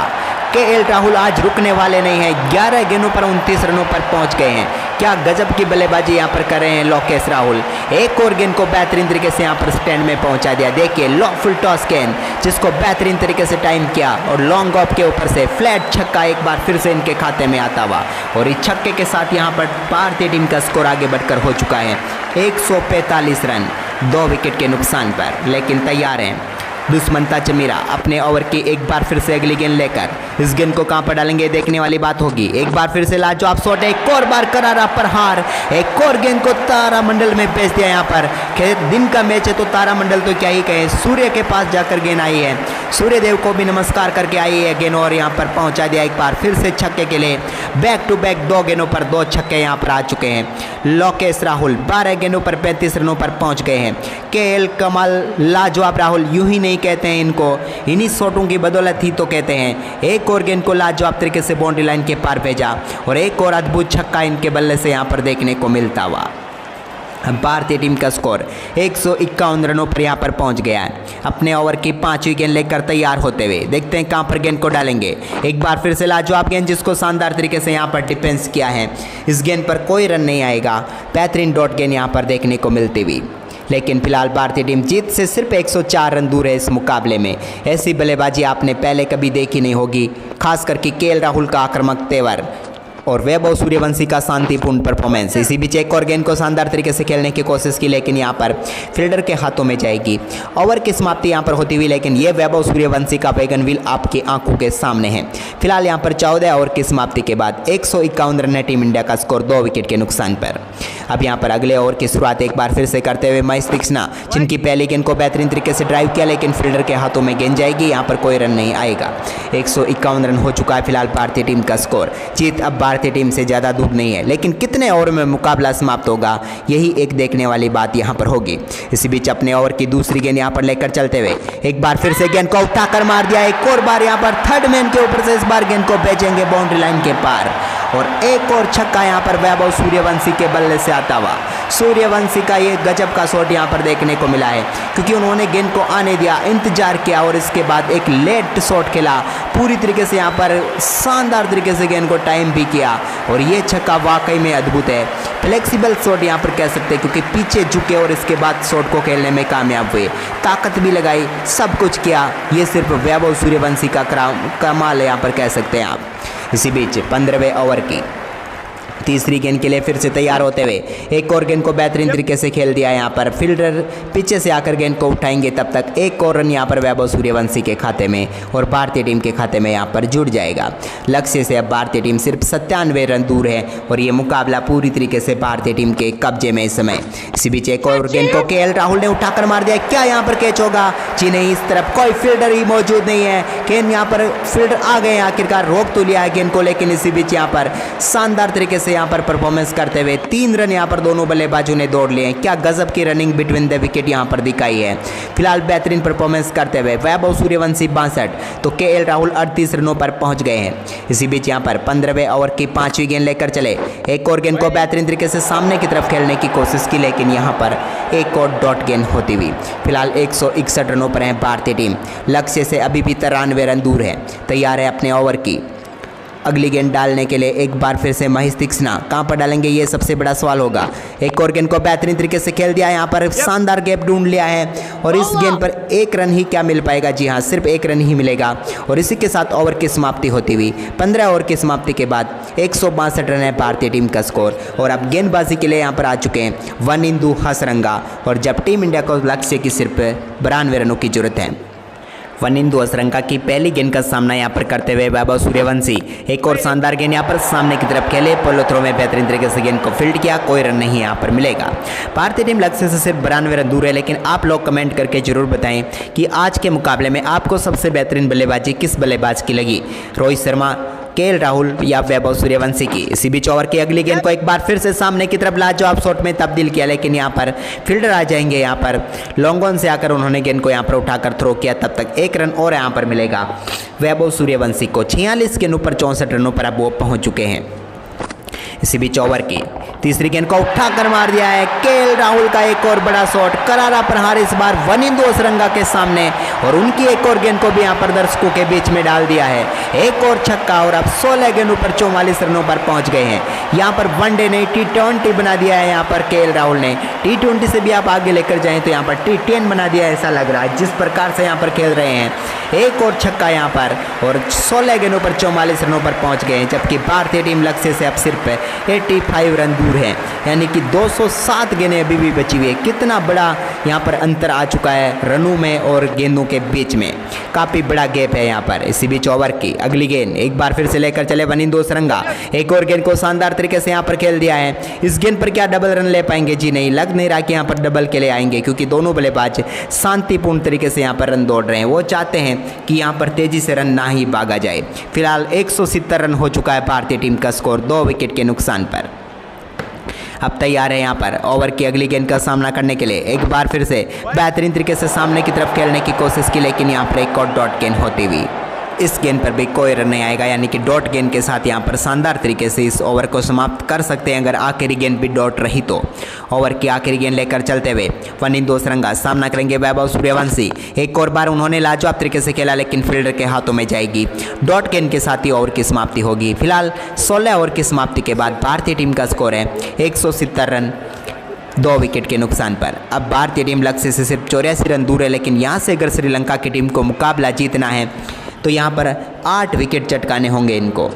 केएल राहुल आज रुकने वाले नहीं हैं, 11 गेंदों पर 29 रनों पर पहुंच गए हैं। क्या गजब की बल्लेबाजी यहाँ पर कर रहे हैं लोकेश राहुल। एक और गेंद को बेहतरीन तरीके से यहाँ पर स्टैंड में पहुंचा दिया। देखिए फुल टॉस गेंद जिसको बेहतरीन तरीके से टाइम किया और लॉन्ग ऑफ के ऊपर से फ्लैट छक्का एक बार फिर से इनके खाते में आता हुआ, और इस छक्के के साथ यहाँ पर भारतीय टीम का स्कोर आगे बढ़कर हो चुका है 145 रन 2 विकेट के नुकसान पर। लेकिन तैयार हैं दुष्मंता चमीरा अपने ओवर की एक बार फिर से अगली गेंद लेकर। इस गेंद को कहां पर डालेंगे देखने वाली बात होगी। एक बार फिर से लाजवाब शॉट, एक और बार करारा प्रहार, एक और गेंद को तारामंडल में भेज दिया। यहाँ पर दिन का मैच है तो तारामंडल तो क्या ही कहें, सूर्य के पास जाकर गेंद आई है, सूर्य देव को भी नमस्कार करके आई है गेंद और यहाँ पर पहुंचा दिया एक बार फिर से छक्के के लिए। बैक टू बैक 2 गेंदों पर 2 छक्के यहाँ पर आ चुके हैं। लोकेश राहुल 12 गेंदों पर 35 रनों पर पहुंच गए हैं। केएल कमाल लाजवाब राहुल यूं ही नहीं कहते हैं इनको, इन्हीं शॉटों की बदौलत ही तो कहते हैं। एक और गेंद को लाजवाब तरीके से बाउंड्री लाइन के पार भेजा और एक और अद्भुत छक्का इनके बल्ले से यहाँ पर देखने को मिलता हुआ। भारतीय टीम का स्कोर 151 रनों पर यहाँ पर पहुँच गया है। अपने ओवर की 5वीं गेंद लेकर तैयार होते हुए देखते हैं कहाँ पर गेंद को डालेंगे। एक बार फिर से लाजवाब गेंद जिसको शानदार तरीके से यहाँ पर डिफेंस किया है। इस गेंद पर कोई रन नहीं आएगा, बेहतरीन डॉट गेंद यहाँ पर देखने को मिलती हुई। लेकिन फिलहाल भारतीय टीम जीत से सिर्फ 104 रन दूर है इस मुकाबले में। ऐसी बल्लेबाजी आपने पहले कभी देखी नहीं होगी, खास करके केएल राहुल का आक्रामक तेवर और वैभव सूर्यवंशी का शांतिपूर्ण परफॉर्मेंस। इसी बीच एक और गेंद को शानदार तरीके से खेलने की कोशिश की, लेकिन यहाँ पर फील्डर के हाथों में जाएगी। ओवर की समाप्ति यहाँ पर होती हुई, लेकिन ये वैभव सूर्यवंशी का वैगन व्हील आपकी आंखों के सामने है। फिलहाल यहाँ पर 14 ओवर की समाप्ति के बाद 151 रन है टीम इंडिया का स्कोर 2 विकेट के नुकसान पर। अब यहाँ पर अगले ओवर की शुरुआत एक बार फिर से करते हुए महेश तीक्ष्णा, जिनकी पहली गेंद को बेहतरीन तरीके से ड्राइव किया, लेकिन फील्डर के हाथों में गेंद जाएगी। यहाँ पर कोई रन नहीं आएगा। 151 रन हो चुका है फिलहाल भारतीय टीम का स्कोर। जीत अब भारतीय टीम से ज़्यादा दूर नहीं है, लेकिन कितने ओवर में मुकाबला समाप्त होगा यही एक देखने वाली बात यहाँ पर होगी। इसी बीच अपने ओवर की दूसरी गेंद यहाँ पर लेकर चलते हुए एक बार फिर से गेंद को उठाकर मार दिया। एक और बार यहाँ पर थर्ड मैन के ऊपर से इस बार गेंद को भेजेंगे बाउंड्री लाइन के पार, और एक और छक्का यहाँ पर वैभव सूर्यवंशी के बल्ले से आता हुआ। सूर्यवंशी का ये गजब का शॉट यहाँ पर देखने को मिला है, क्योंकि उन्होंने गेंद को आने दिया, इंतजार किया और इसके बाद एक लेट शॉट खेला पूरी तरीके से। यहाँ पर शानदार तरीके से गेंद को टाइम भी किया और ये छक्का वाकई में अद्भुत है। फ्लेक्सिबल शॉट यहाँ पर कह सकते हैं, क्योंकि पीछे झुके और इसके बाद शॉट को खेलने में कामयाब हुए, ताकत भी लगाई, सब कुछ किया। ये सिर्फ वैभव सूर्यवंशी का कमाल है यहाँ पर कह सकते हैं आप। इसी बीच 15वें ओवर की तीसरी गेंद के लिए फिर से तैयार होते हुए एक और गेंद को बेहतरीन तरीके से खेल दिया। यहाँ पर फील्डर पीछे से आकर गेंद को उठाएंगे, तब तक एक और रन यहाँ पर वैभव सूर्यवंशी के खाते में और भारतीय टीम के खाते में यहाँ पर जुड़ जाएगा। लक्ष्य से अब भारतीय टीम सिर्फ 97 रन दूर है और ये मुकाबला पूरी तरीके से भारतीय टीम के कब्जे में इस समय। इसी बीच एक और गेंद को केएल राहुल ने उठाकर मार दिया। क्या यहाँ पर कैच होगा? जी नहीं, इस तरफ कोई फील्डर ही मौजूद नहीं है। गेंद यहाँ पर फील्डर आ गए, आखिरकार रोक तो लिया है गेंद को, लेकिन इसी बीच यहाँ पर शानदार तरीके से यहाँ पर परफॉर्मेंस करते हुए 3 रन यहाँ पर दोनों बल्लेबाजों ने दौड़ लिए हैं। क्या गजब की रनिंग बिटवीन द विकेट यहाँ पर दिखाई है। फिलहाल बेहतरीन परफॉर्मेंस करते हुए वैभव सूर्यवंशी 62 तो केएल राहुल 38 रनों पर पहुंच गए हैं। इसी बीच यहाँ पर 15वें ओवर की 5वीं गेंद लेकर चले। एक और गेंद को बेहतरीन तरीके से सामने की तरफ खेलने की कोशिश की, लेकिन यहाँ पर एक और डॉट गेंद होती हुई। फिलहाल 161 रनों पर है भारतीय टीम। लक्ष्य से अभी भी 93 रन दूर है। तैयार है अपने ओवर की अगली गेंद डालने के लिए। एक बार फिर से महेश तीक्ष्णा कहां पर डालेंगे ये सबसे बड़ा सवाल होगा। एक और गेंद को बेहतरीन तरीके से खेल दिया, यहां पर शानदार गैप ढूंढ लिया है और इस गेंद पर 1 रन ही क्या मिल पाएगा। जी हां, सिर्फ 1 रन ही मिलेगा और इसी के साथ ओवर की समाप्ति होती हुई 15 ओवर की समाप्ति के बाद 162 रन है भारतीय टीम का स्कोर। और अब गेंदबाजी के लिए यहाँ पर आ चुके हैं वनिंदु हसरंगा, और जब टीम इंडिया को लक्ष्य की सिर्फ 92 रनों की जरूरत है। वनिंदु हसरंगा की पहली गेंद का सामना यहाँ पर करते हुए वैभव सूर्यवंशी एक और शानदार गेंद यहाँ पर सामने की तरफ खेले, पोलो थ्रो में बेहतरीन तरीके से गेंद को फील्ड किया, कोई रन नहीं यहाँ पर मिलेगा। भारतीय टीम लक्ष्य से सिर्फ 92 रन दूर है, लेकिन आप लोग कमेंट करके जरूर बताएं कि आज के मुकाबले में आपको सबसे बेहतरीन बल्लेबाजी किस बल्लेबाज की लगी, रोहित शर्मा, केएल राहुल या वैभव सूर्यवंशी की। इसी बीच ओवर की अगली गेंद को एक बार फिर से सामने की तरफ लाजवाब शॉट में तब्दील किया, लेकिन यहाँ पर फील्डर आ जाएंगे। यहाँ पर लॉन्ग ऑन से आकर उन्होंने गेंद को यहाँ पर उठाकर थ्रो किया, तब तक 1 रन और यहाँ पर मिलेगा वैभव सूर्यवंशी को। 46 गेंदों पर 64 रनों पर अब वो पहुँच चुके हैं। इसी बीच ओवर की तीसरी गेंद को उठाकर मार दिया है केएल राहुल का एक और बड़ा शॉट, करारा प्रहार इस बार वनिंदु असरंगा के सामने, और उनकी एक और गेंद को भी यहां पर दर्शकों के बीच में डाल दिया है। एक और छक्का और अब 16 गेंदों पर 44 रनों पर पहुंच गए हैं। यहां पर वनडे ने T20 बना दिया है यहां पर केएल राहुल ने। T20 से भी आप आगे लेकर जाएं तो यहां पर T10 बना दिया है, ऐसा लग रहा है जिस प्रकार से यहां पर खेल रहे हैं। एक और छक्का यहां पर और 16 गेंदों पर 44 रनों पर पहुंच गए हैं, जबकि भारतीय टीम लक्ष्य से अब सिर्फ 85 रन दूर है, यानी कि 207 गेंदें अभी भी बची हुई है। कितना बड़ा यहां पर अंतर आ चुका है रनों में और गेंदों के बीच में, काफ़ी बड़ा गैप है यहां पर। इसी बीच ओवर की अगली गेंद एक बार फिर से लेकर चले वनिंदु असरंगा, एक और गेंद को शानदार तरीके से यहां पर खेल दिया है। इस गेंद पर क्या डबल रन ले पाएंगे? जी नहीं, लग नहीं रहा कि यहां पर डबल के लिए आएंगे, क्योंकि दोनों बल्लेबाज शांतिपूर्ण तरीके से यहां पर रन दौड़ रहे हैं। वो चाहते हैं कि यहां पर तेजी से रन ना ही भागा जाए। फिलहाल 170 रन हो चुका है भारतीय टीम का स्कोर 2 विकेट के नुकसान पर। अब तैयार है यहाँ पर ओवर की अगली गेंद का सामना करने के लिए। एक बार फिर से बेहतरीन तरीके से सामने की तरफ खेलने की कोशिश की, लेकिन यहाँ पर एक और डॉट गेंद होती हुई इस गेंद पर भी कोई रन नहीं आएगा, यानी कि डॉट गेंद के साथ यहाँ पर शानदार तरीके से इस ओवर को समाप्त कर सकते हैं अगर आखिरी गेंद भी डॉट रही तो। ओवर की आखिरी गेंद लेकर चलते हुए वनिंदु असरंगा सामना करेंगे वैभव सूर्यवंशी। एक और बार उन्होंने लाजवाब तरीके से खेला, लेकिन फील्डर के हाथों में जाएगी। डॉट गेंद के साथ ही ओवर की समाप्ति होगी। फिलहाल 16 ओवर की समाप्ति के बाद भारतीय टीम का स्कोर है 170 रन 2 विकेट के नुकसान पर। अब भारतीय टीम लक्ष्य से सिर्फ 84 रन दूर है, लेकिन यहाँ से अगर श्रीलंका की टीम को मुकाबला जीतना है तो यहाँ पर 8 विकेट चटकाने होंगे इनको।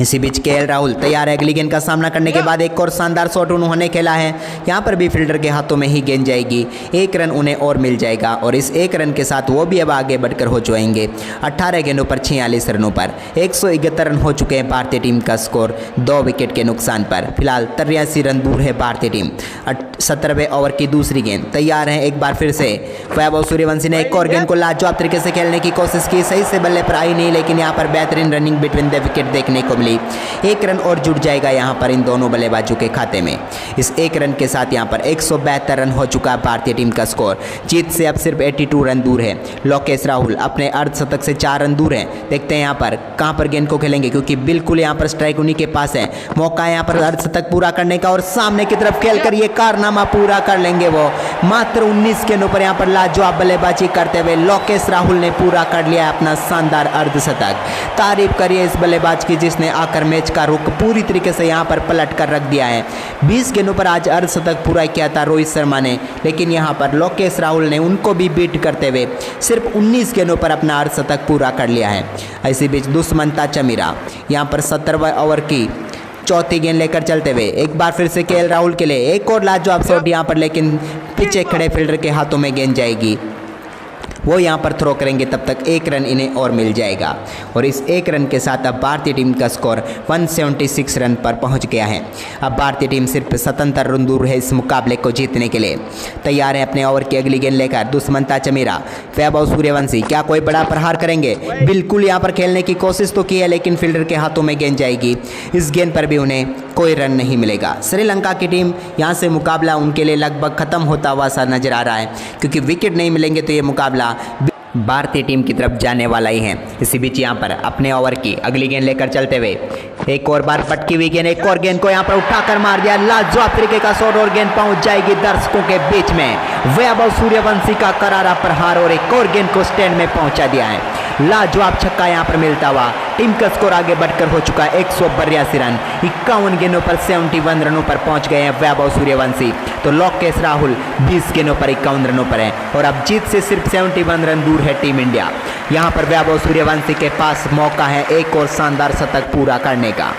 इसी बीच केएल राहुल तैयार है अगली गेंद का सामना करने के बाद। एक और शानदार शॉट उन्होंने खेला है, यहाँ पर भी फील्डर के हाथों में ही गेंद जाएगी। एक रन उन्हें और मिल जाएगा और इस एक रन के साथ वो भी अब आगे बढ़कर हो जाएंगे 18 गेंदों पर 46 रनों पर। 171 रन हो चुके हैं भारतीय टीम का स्कोर 2 विकेट के नुकसान पर। फिलहाल 83 रन दूर है भारतीय टीम। 17वें ओवर की दूसरी गेंद तैयार है एक बार फिर से वैभव सूर्यवंशी ने एक और गेंद को लाजवाब तरीके से खेलने की कोशिश की, सही से बल्ले पर आई नहीं, लेकिन यहाँ पर बेहतरीन रनिंग बिटवीन द विकेट देखने को मिली। एक रन और जुड़ जाएगा यहां पर इन दोनों बल्लेबाजों के खाते में। इस एक रन के साथ यहां पर 172 रन हो चुका है भारतीय टीम का स्कोर। जीत से अब सिर्फ 82 रन दूर है। लोकेश राहुल अपने अर्धशतक से 4 रन दूर है। देखते हैं यहां पर कहां पर गेंद को खेलेंगे, क्योंकि बिल्कुल यहां पर स्ट्राइक उन्हीं के पास है। मौका है यहां पर अर्धशतक पूरा करने का और सामने की तरफ खेलकर ये कारनामा पूरा कर लेंगे वो। मात्र 19 गेंदों पर यहां पर लाजवाब बल्लेबाजी करते हुए लोकेश राहुल ने पूरा कर लिया अपना शानदार अर्धशतक। तारीफ करिए इस बल्लेबाज की जिसने आकर मैच का रुख पूरी तरीके से यहां पर पलट कर रख दिया है। 20 गेंदों पर आज अर्धशतक पूरा किया था रोहित शर्मा ने, लेकिन यहां पर लोकेश राहुल ने उनको भी बीट करते हुए सिर्फ 19 गेंदों पर अपना अर्धशतक पूरा कर लिया है। इसी बीच दुष्मंता चमीरा यहां पर 17वें ओवर की चौथी गेंद लेकर चलते हुए एक बार फिर से केएल राहुल के लिए एक और लाजवाब शॉट यहां पर, लेकिन पीछे खड़े फील्डर के हाथों में गेंद जाएगी। वो यहाँ पर थ्रो करेंगे, तब तक एक रन इन्हें और मिल जाएगा और इस एक रन के साथ अब भारतीय टीम का स्कोर 176 रन पर पहुँच गया है। अब भारतीय टीम सिर्फ 77 रन दूर है इस मुकाबले को जीतने के लिए। तैयार है अपने ओवर की अगली गेंद लेकर दुष्मंता चमीरा। वैभव सूर्यवंशी क्या कोई बड़ा प्रहार करेंगे? बिल्कुल यहाँ पर खेलने की कोशिश तो की है, लेकिन फील्डर के हाथों में गेंद जाएगी। इस गेंद पर भी उन्हें कोई रन नहीं मिलेगा। श्रीलंका की टीम यहाँ से मुकाबला उनके लिए लगभग खत्म होता हुआ सा नजर आ रहा है, क्योंकि विकेट नहीं मिलेंगे तो ये मुकाबला भारतीय टीम की तरफ जाने वाला ही है। इसी बीच यहाँ पर अपने ओवर की अगली गेंद लेकर चलते हुए एक और बार पटकी हुई गेंद, एक और गेंद को यहाँ पर उठाकर मार दिया। लाजवाब तरीके का शॉट और गेंद पहुंच जाएगी दर्शकों के बीच में। वैभव सूर्यवंशी का करारा प्रहार और एक और गेंद को स्टैंड में पहुंचा दिया है। लाजवाब छक्का यहाँ पर मिलता हुआ टीम का स्कोर आगे बढ़कर हो चुका है 182 रन। 51 गेंदों पर 71 रनों पर पहुंच गए हैं वैभव सूर्यवंशी। तो लोकेश राहुल 20 गेंदों पर 51 रनों पर है और अब जीत से सिर्फ 71 रन दूर है टीम इंडिया। यहाँ पर वैभव सूर्यवंशी के पास मौका है एक और शानदार शतक पूरा करने का।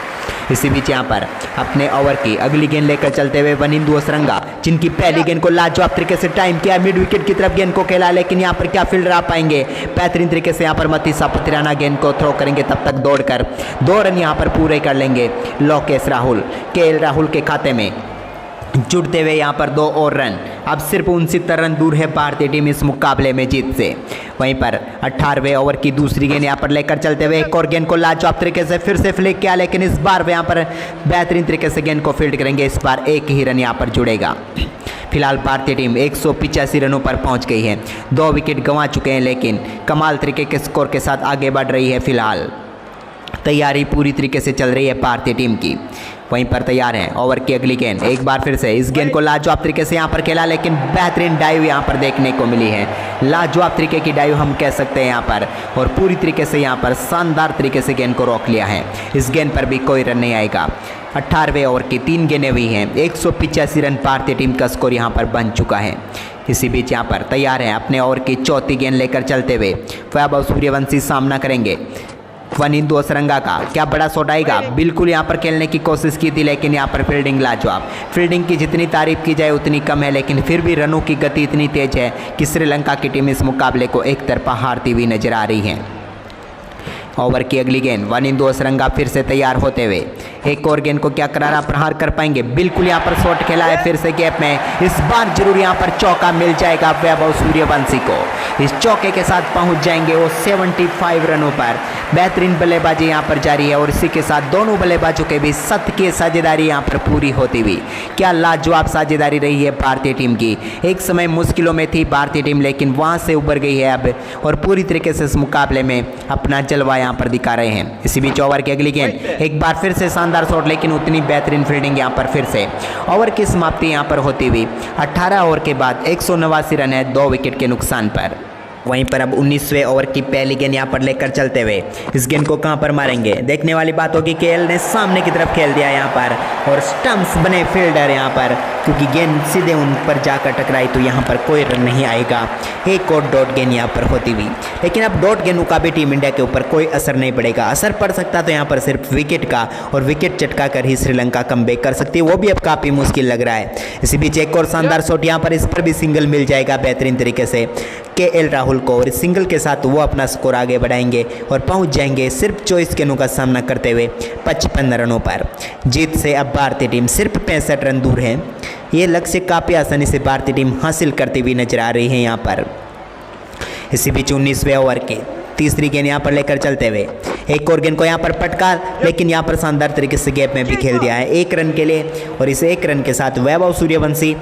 इसी बीच यहाँ पर अपने ओवर की अगली गेंद लेकर चलते हुए वनिंदु असरंगा, जिनकी पहली गेंद को लाजवाब तरीके से टाइम किया, मिड विकेट की तरफ गेंद को खेला, लेकिन यहाँ पर क्या फील्डर आ पाएंगे? बेहतरीन तरीके से यहाँ पर मतीसा पत्रियाना गेंद को थ्रो करेंगे, तब तक दौड़कर 2 रन यहाँ पर पूरे कर लेंगे लोकेश राहुल। केएल राहुल के खाते में जुड़ते हुए यहाँ पर 2 और रन। अब सिर्फ 69 रन दूर है भारतीय टीम इस मुकाबले में जीत से। वहीं पर 18वें ओवर की दूसरी गेंद यहाँ पर लेकर चलते हुए एक और गेंद को लाजवाब तरीके से फिर से फ्लिक किया, लेकिन इस बार यहाँ पर बेहतरीन तरीके से गेंद को फील्ड करेंगे। इस बार एक ही रन यहाँ पर जुड़ेगा। फिलहाल भारतीय टीम 185 रनों पर पहुंच गई है। 2 विकेट गंवा चुके हैं, लेकिन कमाल तरीके के स्कोर के साथ आगे बढ़ रही है। फिलहाल तैयारी पूरी तरीके से चल रही है भारतीय टीम की। वहीं पर तैयार हैं। ओवर की अगली गेंद एक बार फिर से इस गेंद को लाजवाब तरीके से यहाँ पर खेला, लेकिन बेहतरीन डाइव यहाँ पर देखने को मिली है। लाजवाब तरीके की डाइव हम कह सकते हैं यहाँ पर, और पूरी तरीके से यहाँ पर शानदार तरीके से गेंद को रोक लिया है। इस गेंद पर भी कोई रन नहीं आएगा। 18वें ओवर की 3 गेंदें हुई हैं। 185 रन भारतीय टीम का स्कोर यहाँ पर बन चुका है। इसी बीच यहाँ पर तैयार हैं अपने ओवर की चौथी गेंद लेकर चलते हुए वैभव सूर्यवंशी सामना करेंगे वनिंदु असरंगा का। क्या बड़ा शॉट आएगा? बिल्कुल यहाँ पर खेलने की कोशिश की थी, लेकिन यहाँ पर फील्डिंग लाजवाब। फील्डिंग की जितनी तारीफ की जाए उतनी कम है, लेकिन फिर भी रनों की गति इतनी तेज है कि श्रीलंका की टीम इस मुकाबले को एक तरफा हारती हुई नजर आ रही है। ओवर की अगली गेंद वनिंदु असरंगा फिर से तैयार होते हुए एक और गेंद को क्या करारा प्रहार कर पाएंगे? बिल्कुल यहाँ पर शॉट खेला है फिर से गैप में। इस बार जरूर यहाँ पर चौका मिल जाएगा वैभव सूर्यवंशी को। इस चौके के साथ पहुंच जाएंगे वो 75 रनों पर। बेहतरीन बल्लेबाजी यहाँ पर जारी है और इसी के साथ दोनों बल्लेबाजों के बीच शतकीय साझेदारी यहाँ पर पूरी होती हुई। क्या लाजवाब साझेदारी रही है भारतीय टीम की। एक समय मुश्किलों में थी भारतीय टीम, लेकिन वहाँ से उबर गई है अब और पूरी तरीके से इस मुकाबले में अपना जलवा यहाँ पर दिखा रहे हैं। इसी बीच ओवर की अगली गेंद एक बार फिर से शानदार शॉट, लेकिन उतनी बेहतरीन फील्डिंग यहाँ पर फिर से। ओवर की समाप्ति यहाँ पर होती हुई 18 ओवर के बाद 189 रन है 2 विकेट के नुकसान पर। वहीं पर अब 19वें ओवर की पहली गेंद यहाँ पर लेकर चलते हुए इस गेंद को कहां पर मारेंगे? देखने वाली बात होगी। केएल ने सामने की तरफ खेल दिया यहाँ पर और स्टंप्स बने फील्डर यहाँ पर, क्योंकि गेंद सीधे उन पर जाकर टकराई तो यहाँ पर कोई रन नहीं आएगा। एक और डॉट गेंद यहाँ पर होती हुई, लेकिन अब डॉट गेंदों का भी टीम इंडिया के ऊपर कोई असर नहीं पड़ेगा। असर पड़ सकता तो यहाँ पर सिर्फ विकेट का, और विकेट चटका कर ही श्रीलंका कमबैक कर सकती है, वो भी अब काफ़ी मुश्किल लग रहा है। इसी बीच एक और शानदार शॉट यहाँ पर, इस पर भी सिंगल मिल जाएगा बेहतरीन तरीके से केएल राहुल को, और इस सिंगल के साथ वो अपना स्कोर आगे बढ़ाएंगे और पहुंच जाएंगे सिर्फ 24 गेंदों का सामना करते हुए 55 रनों पर। जीत से अब भारतीय टीम सिर्फ 65 रन दूर है। ये लक्ष्य काफ़ी आसानी से भारतीय टीम हासिल करती हुई नजर आ रही है यहाँ पर। इसी बीच 19वें ओवर के तीसरी गेंद यहाँ पर लेकर चलते हुए एक और गेंद को यहाँ पर पटका, लेकिन यहाँ पर शानदार तरीके से गैप में भी खेल दिया है 1 रन के लिए, और इस 1 रन के साथ वैभव सूर्यवंशी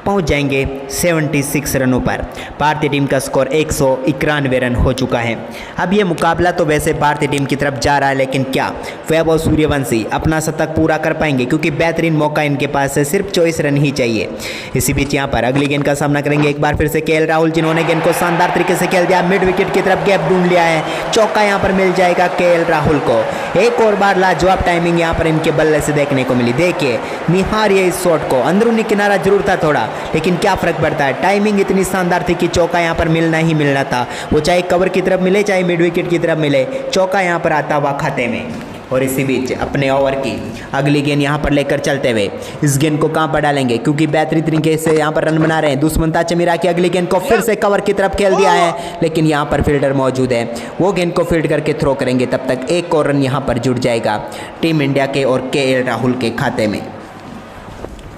पहुंच जाएंगे 76 रनों पर। भारतीय टीम का स्कोर 191 रन हो चुका है। अब ये मुकाबला तो वैसे भारतीय टीम की तरफ जा रहा है, लेकिन क्या वैभव सूर्यवंशी अपना शतक पूरा कर पाएंगे? क्योंकि बेहतरीन मौका इनके पास है, सिर्फ 24 रन ही चाहिए। इसी बीच यहाँ पर अगली गेंद का सामना करेंगे एक बार फिर से केएल राहुल, जिन्होंने गेंद को शानदार तरीके से खेल दिया, मिड विकेट की तरफ गैप ढूंढ लिया है। चौका यहाँ पर मिल जाएगा केएल राहुल को। एक और बार लाजवाब टाइमिंग यहाँ पर इनके बल्ले से देखने को मिली। देखिए निहारिए इस शॉट को, अंदरूनी किनारा जरूर था थोड़ा, लेकिन क्या फर्क पड़ता है। टाइमिंग इतनी शानदार थी कि चौका यहाँ पर मिलना ही मिलना था, वो चाहे कवर की तरफ मिले चाहे मिड विकेट की तरफ मिले, चौका यहाँ पर आता हुआ खाते में। और इसी बीच अपने ओवर की अगली गेंद यहाँ पर लेकर चलते हुए इस गेंद को कहाँ पर डालेंगे? क्योंकि बेहतरीन तरीके से यहाँ पर रन बना रहे हैं। दुष्मंता चमीरा की अगली गेंद को फिर से कवर की तरफ खेल दिया है, लेकिन यहाँ पर फील्डर मौजूद है, वो गेंद को फील्ड करके थ्रो करेंगे। तब तक एक और रन यहाँ पर जुड़ जाएगा टीम इंडिया के और केएल राहुल के खाते में।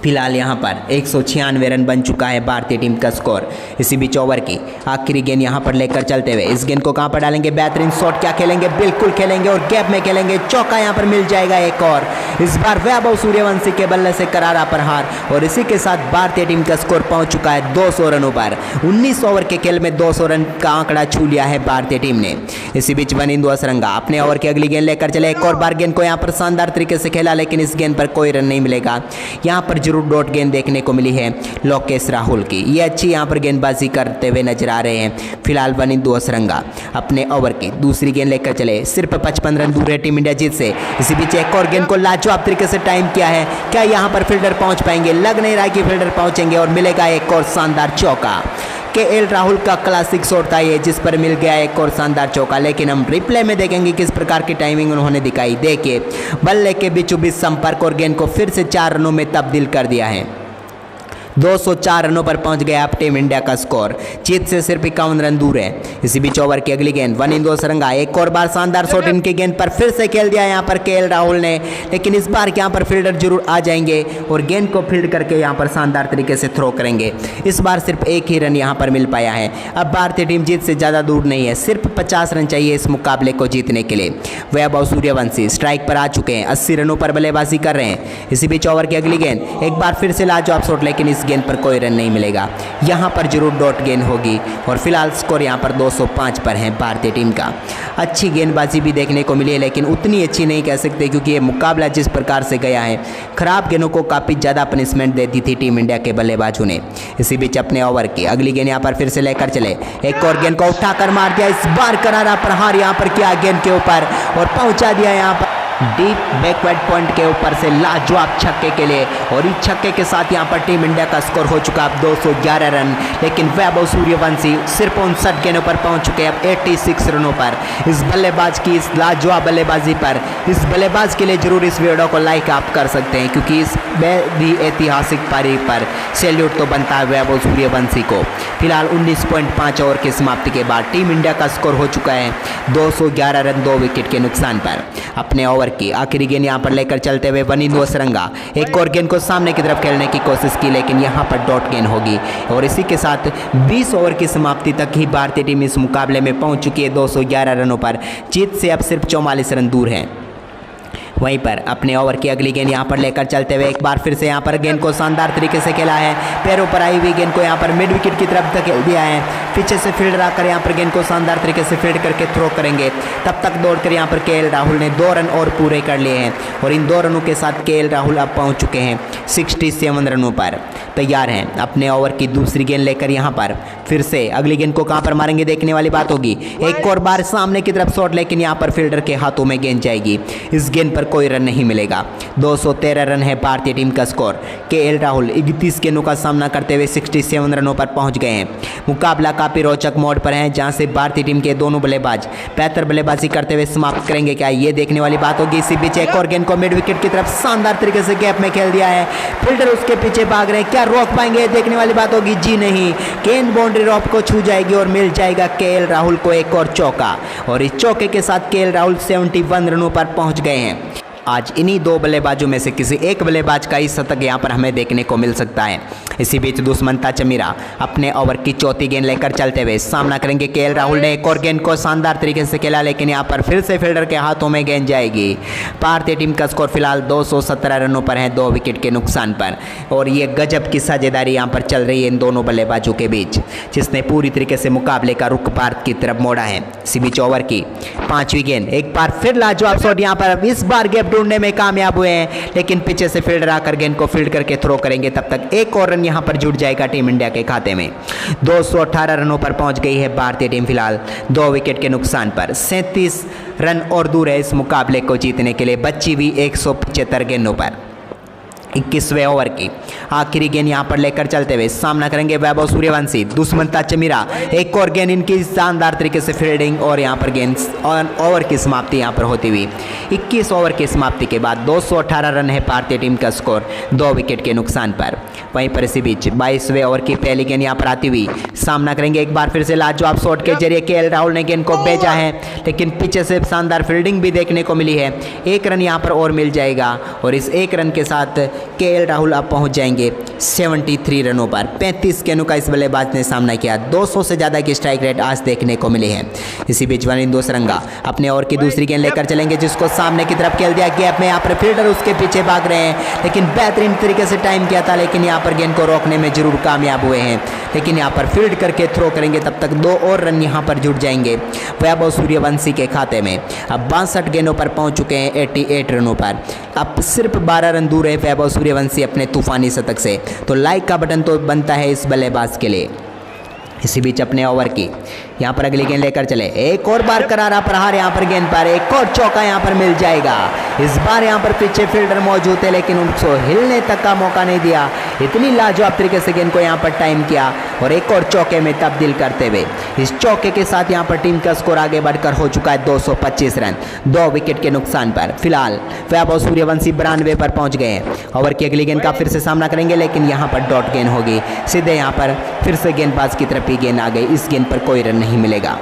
फिलहाल यहाँ पर 196 रन बन चुका है भारतीय टीम का स्कोर। इसी बीच ओवर की आखिरी गेंद यहाँ पर लेकर चलते हुए इस गेंद को कहाँ पर डालेंगे? बेहतरीन शॉट क्या खेलेंगे? बिल्कुल खेलेंगे और गैप में खेलेंगे। चौका यहाँ पर मिल जाएगा एक और, इस बार वैभव सूर्यवंशी के बल्ले से करारा प्रहार, और इसी के साथ भारतीय टीम का स्कोर पहुँच चुका है 200 रनों पर। 19 ओवर के खेल में 200 रन का आंकड़ा छू लिया है भारतीय टीम ने। इसी बीच वनिंदु असरंगा अपने ओवर की अगली गेंद लेकर चले। एक और बार गेंद को यहाँ पर शानदार तरीके से खेला, लेकिन इस गेंद पर कोई रन नहीं मिलेगा। यहाँ पर जरूर डॉट गेंद देखने को मिली है लोकेश राहुल की, ये अच्छी यहाँ पर गेंदबाजी करते हुए नजर आ रहे हैं। फिलहाल वनिंदु असरंगा अपने ओवर की दूसरी गेंद लेकर चले। सिर्फ 55 रन दूर है टीम इंडिया जीत से। इसी बीच एक और गेंद को लाजवाब तरीके से टाइम किया है। क्या यहाँ पर फील्डर पहुंच पाएंगे? लग नहीं रहा कि फील्डर पहुंचेंगे, और मिलेगा एक और शानदार चौका। केएल राहुल का क्लासिक शॉट था ये, जिस पर मिल गया एक और शानदार चौका। लेकिन हम रिप्ले में देखेंगे किस प्रकार की टाइमिंग उन्होंने दिखाई। देखिए बल्ले के बीचों बीच संपर्क और गेंद को फिर से 4 रनों में तब्दील कर दिया है। 204 रनों पर पहुंच गया अब टीम इंडिया का स्कोर। जीत से सिर्फ 51 रन दूर है। इसी बीच ओवर की अगली गेंद वनिंदु असरंगा, एक और बार शानदार शॉट इनकी गेंद पर फिर से खेल दिया यहाँ पर केएल राहुल ने, लेकिन इस बार यहाँ पर फील्डर जरूर आ जाएंगे और गेंद को फील्ड करके यहाँ पर शानदार तरीके से थ्रो करेंगे। इस बार सिर्फ 1 ही रन यहाँ पर मिल पाया है। अब भारतीय टीम जीत से ज़्यादा दूर नहीं है, सिर्फ 50 रन चाहिए इस मुकाबले को जीतने के लिए। वैभव सूर्यवंशी स्ट्राइक पर आ चुके हैं, 80 रनों पर बल्लेबाजी कर रहे हैं। इसी बीच ओवर की अगली गेंद एक बार फिर से लाजवाब शॉट, लेकिन इस गेंद पर कोई रन नहीं मिलेगा। यहाँ पर जरूर डॉट गेंद होगी और फिलहाल स्कोर यहाँ पर 205 पर है भारतीय टीम का। अच्छी गेंदबाजी भी देखने को मिली है, लेकिन उतनी अच्छी नहीं कह सकते क्योंकि ये मुकाबला जिस प्रकार से गया है, खराब गेंदों को काफ़ी ज़्यादा पनिशमेंट दे दी थी टीम इंडिया के बल्लेबाजों ने। इसी बीच अपने ओवर की अगली गेंद यहाँ पर फिर से लेकर चले, एक और गेंद को उठाकर मार दिया, इस बार करारा प्रहार यहाँ पर किया गेंद के ऊपर और पहुंचा दिया यहाँ पर डीप बैकवर्ड पॉइंट के ऊपर से लाजवाब छक्के के लिए। और इस छक्के के साथ यहाँ पर टीम इंडिया का स्कोर हो चुका अब 211 रन। लेकिन वैभव सूर्यवंशी सिर्फ 59 गेंदों पर पहुंच चुके हैं अब 86 रनों पर। इस बल्लेबाज की इस लाजवाब बल्लेबाजी पर, इस बल्लेबाज के लिए जरूर इस वीडियो को लाइक आप कर सकते हैं क्योंकि इस भी ऐतिहासिक पारी पर सैल्यूट तो बनता है वैभव सूर्यवंशी को। फिलहाल 19.5 ओवर की समाप्ति के बाद टीम इंडिया का स्कोर हो चुका है 211 रन 2 विकेट के नुकसान पर। अपने ओवर की आखिरी गेंद यहां पर लेकर चलते हुए वनिंदु सरंगा एक और गेंद को सामने की तरफ खेलने की कोशिश की, लेकिन यहां पर डॉट गेंद होगी और इसी के साथ 20 ओवर की समाप्ति तक ही भारतीय टीम इस मुकाबले में पहुंच चुकी है 211 रनों पर। जीत से अब सिर्फ 44 रन दूर हैं। वहीं पर अपने ओवर की अगली गेंद यहां पर लेकर चलते हुए एक बार फिर से यहां पर गेंद को शानदार तरीके से खेला है, पैरों पर आई हुई गेंद को यहां पर मिड विकेट की तरफ धकेल दिया है। पीछे से फील्डर आकर यहां पर गेंद को शानदार तरीके से फील्ड करके थ्रो करेंगे, तब तक दौड़कर यहां पर केएल राहुल ने 2 रन और पूरे कर लिए हैं और इन 2 रनों के साथ केएल राहुल अब पहुंच चुके हैं 67 रनों पर। तैयार हैं अपने ओवर की दूसरी गेंद लेकर यहां पर फिर से अगली गेंद को कहां पर मारेंगे देखने वाली बात होगी। एक और बार सामने की तरफ शॉट, लेकिन यहां पर फील्डर के हाथों में गेंद जाएगी, इस गेंद पर कोई रन नहीं मिलेगा। 213 रन है भारतीय टीम का स्कोर। केएल राहुल 31 गेंदों का सामना करते हुए 67 रनों पर पहुंच गए हैं। मुकाबला काफी रोचक मोड पर है जहां से भारतीय टीम के दोनों बल्लेबाज बेहतर बल्लेबाजी करते हुए समाप्त करेंगे क्या, ये देखने वाली बात होगी। इसी बीच एक और गेंद को मिड विकेट की तरफ शानदार तरीके से गैप में खेल दिया है, फील्डर उसके पीछे भाग रहे हैं, क्या रोक पाएंगे देखने वाली बात होगी। जी नहीं, गेंद बाउंड्री रॉप को छू जाएगी और मिल जाएगा केएल राहुल को एक और चौका और इस चौके के साथ केएल राहुल 71 रनों पर पहुंच गए हैं। आज इन्हीं 2 बल्लेबाजों में से किसी एक बल्लेबाज का ही शतक यहां पर हमें देखने को मिल सकता है। इसी बीच दुष्मंता चमीरा अपने ओवर की चौथी गेंद लेकर चलते हुए सामना करेंगे। केएल राहुल ने एक और गेंद को शानदार तरीके से खेला, लेकिन यहां पर फिर से फील्डर के हाथों में गेंद जाएगी। भारतीय टीम का स्कोर फिलहाल 217 रनों पर है 2 विकेट के नुकसान पर और ये गजब की साझेदारी यहां पर चल रही है इन दोनों बल्लेबाजों के बीच, जिसने पूरी तरीके से मुकाबले का रुख भारत की तरफ मोड़ा है। इसी बीच ओवर की 5वीं गेंद एक बार फिर लाजवाब शॉट, यहां पर इस बार गैप ढूंढने में कामयाब हुए हैं, लेकिन पीछे से फील्डर आकर गेंद को फील्ड करके थ्रो करेंगे, तब तक एक और रन यहां पर जुड़ जाएगा टीम इंडिया के खाते में। 218 रनों पर पहुंच गई है भारतीय टीम फिलहाल 2 विकेट के नुकसान पर। 37 रन और दूर है इस मुकाबले को जीतने के लिए बची हुई 175 गेंदों पर। 21वें ओवर की आखिरी गेंद यहां पर लेकर चलते हुए सामना करेंगे वैभव सूर्यवंशी, दुष्मंता चमीरा एक और गेंद, इनकी शानदार तरीके से फील्डिंग और यहां पर गेंद और ओवर की समाप्ति यहां पर होती हुई 21 ओवर की समाप्ति के बाद 218 रन है भारतीय टीम का स्कोर 2 विकेट के नुकसान पर। वहीं पर इसी बीच 22वें ओवर की पहली गेंद यहां पर आती हुई सामना करेंगे एक बार फिर से लाजवाब शॉट के जरिए केएल राहुल ने गेंद को भेजा है, लेकिन पीछे से शानदार फील्डिंग भी देखने को मिली है। 1 रन यहां पर और मिल जाएगा और इस 1 रन के साथ केएल राहुल अब पहुंच जाएंगे 73 रनों पर। 35 गेंदों का इस बल्लेबाज ने सामना किया, 200 से ज़्यादा की स्ट्राइक रेट आज देखने को मिली है। इसी बीच वनिंदु सरंगा अपने ओवर की दूसरी गेंद लेकर चलेंगे, जिसको सामने की तरफ खेल दिया गैप में, यहाँ पर फील्डर उसके पीछे भाग रहे हैं, लेकिन बेहतरीन तरीके से टाइम किया था, लेकिन यहाँ पर गेंद को रोकने में जरूर कामयाब हुए हैं, लेकिन यहाँ पर फील्ड करके थ्रो करेंगे, तब तक 2 और रन यहाँ पर जुड़ जाएंगे वैभव सूर्यवंशी के खाते में। अब 62 गेंदों पर पहुंच चुके हैं 88 रनों पर। अब सिर्फ 12 रन दूर है वैभव सूर्यवंशी अपने तूफानी शतक से, तो लाइक का बटन तो बनता है इस बल्लेबाज के लिए। इसी बीच अपने ओवर की यहाँ पर अगली गेंद लेकर चले, एक और बार करारा प्रहार यहाँ पर गेंद पर, एक और चौका यहाँ पर मिल जाएगा। इस बार यहाँ पर पीछे फील्डर मौजूद थे, लेकिन उनको हिलने तक का मौका नहीं दिया, इतनी लाजवाब तरीके से गेंद को यहाँ पर टाइम किया और एक और चौके में तब्दील करते हुए इस चौके के साथ यहाँ पर टीम का स्कोर आगे बढ़कर हो चुका है 225 रन 2 विकेट के नुकसान पर। फिलहाल वैभव सूर्यवंशी 92 पर पहुंच गए हैं। ओवर की अगली गेंद का फिर से सामना करेंगे, लेकिन यहाँ पर डॉट गेंद होगी, सीधे यहाँ पर फिर से गेंदबाज की तरफ ही गेंद आ गई, इस गेंद पर कोई रन नहीं मिलेगा।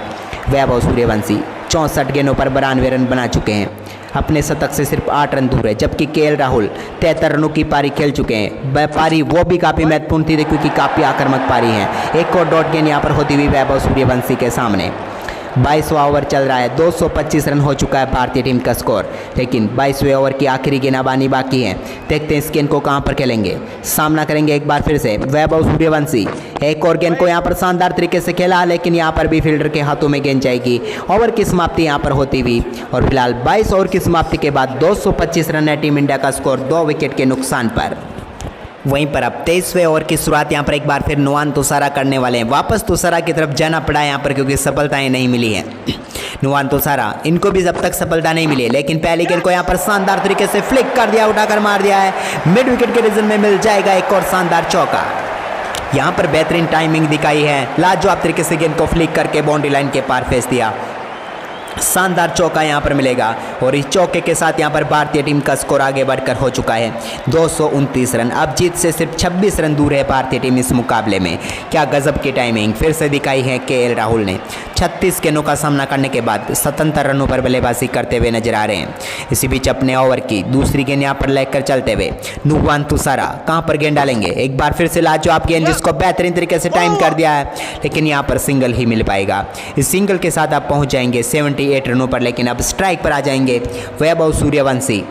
वैभव सूर्यवंशी 64 गेंदों पर 92 रन बना चुके हैं, अपने शतक से सिर्फ 8 रन दूर है, जबकि केएल राहुल 73 रनों की पारी खेल चुके हैं। पारी वो भी काफ़ी महत्वपूर्ण थी क्योंकि काफ़ी आक्रामक पारी है। एक और डॉट गेंद यहाँ पर होती हुई वैभव सूर्यवंशी के सामने। 22वां ओवर चल रहा है, 225 रन हो चुका है भारतीय टीम का स्कोर, लेकिन 22वें ओवर की आखिरी गेंदबाजी बाकी है। देखते हैं इस गेंद को कहां पर खेलेंगे। सामना करेंगे एक बार फिर से वैभव सूर्यवंशी। एक और गेंद को यहां पर शानदार तरीके से खेला, लेकिन यहां पर भी फील्डर के हाथों में गेंद जाएगी। ओवर की समाप्ति यहां पर होती हुई और फिलहाल 22 ओवर की समाप्ति के बाद 225 रन है टीम इंडिया का स्कोर 2 विकेट के नुकसान पर। वहीं पर अब 23वें ओवर की शुरुआत यहां पर एक बार फिर नुवान तुषारा करने वाले हैं। वापस तुषारा की तरफ जाना पड़ा यहां पर क्योंकि सफलताएं नहीं मिली है। नुवान तुषारा इनको भी जब तक सफलता नहीं मिली, लेकिन पहली गेंद को यहां पर शानदार तरीके से फ्लिक कर दिया, उठाकर मार दिया है। मिड विकेट के रीजन में मिल जाएगा एक और शानदार चौका। यहां पर बेहतरीन टाइमिंग दिखाई है, लाजवाब तरीके से गेंद को फ्लिक करके बाउंड्री लाइन के पार फेंक दिया। शानदार चौका यहां पर मिलेगा और इस चौके के साथ यहां पर भारतीय टीम का स्कोर आगे बढ़कर हो चुका है 229 रन। अब जीत से सिर्फ 26 रन दूर है भारतीय टीम इस मुकाबले में। क्या गजब की टाइमिंग फिर से दिखाई है केएल राहुल ने। 36 गेंदों का सामना करने के बाद 77 रनों पर बल्लेबाजी करते हुए नजर आ रहे हैं। इसी बीच अपने ओवर की दूसरी गेंद यहां पर लेकर चलते हुए नुवान तुषारा कहां पर गेंद डालेंगे। एक बार फिर से लाजवाब गेंद जिसको बेहतरीन तरीके से टाइम कर दिया है, लेकिन यहां पर सिंगल ही मिल पाएगा। इस सिंगल के साथ आप पहुंच जाएंगे 78 रनों पर, लेकिन अब स्ट्राइक पर आ जाएंगे वैभव सूर्यवंशी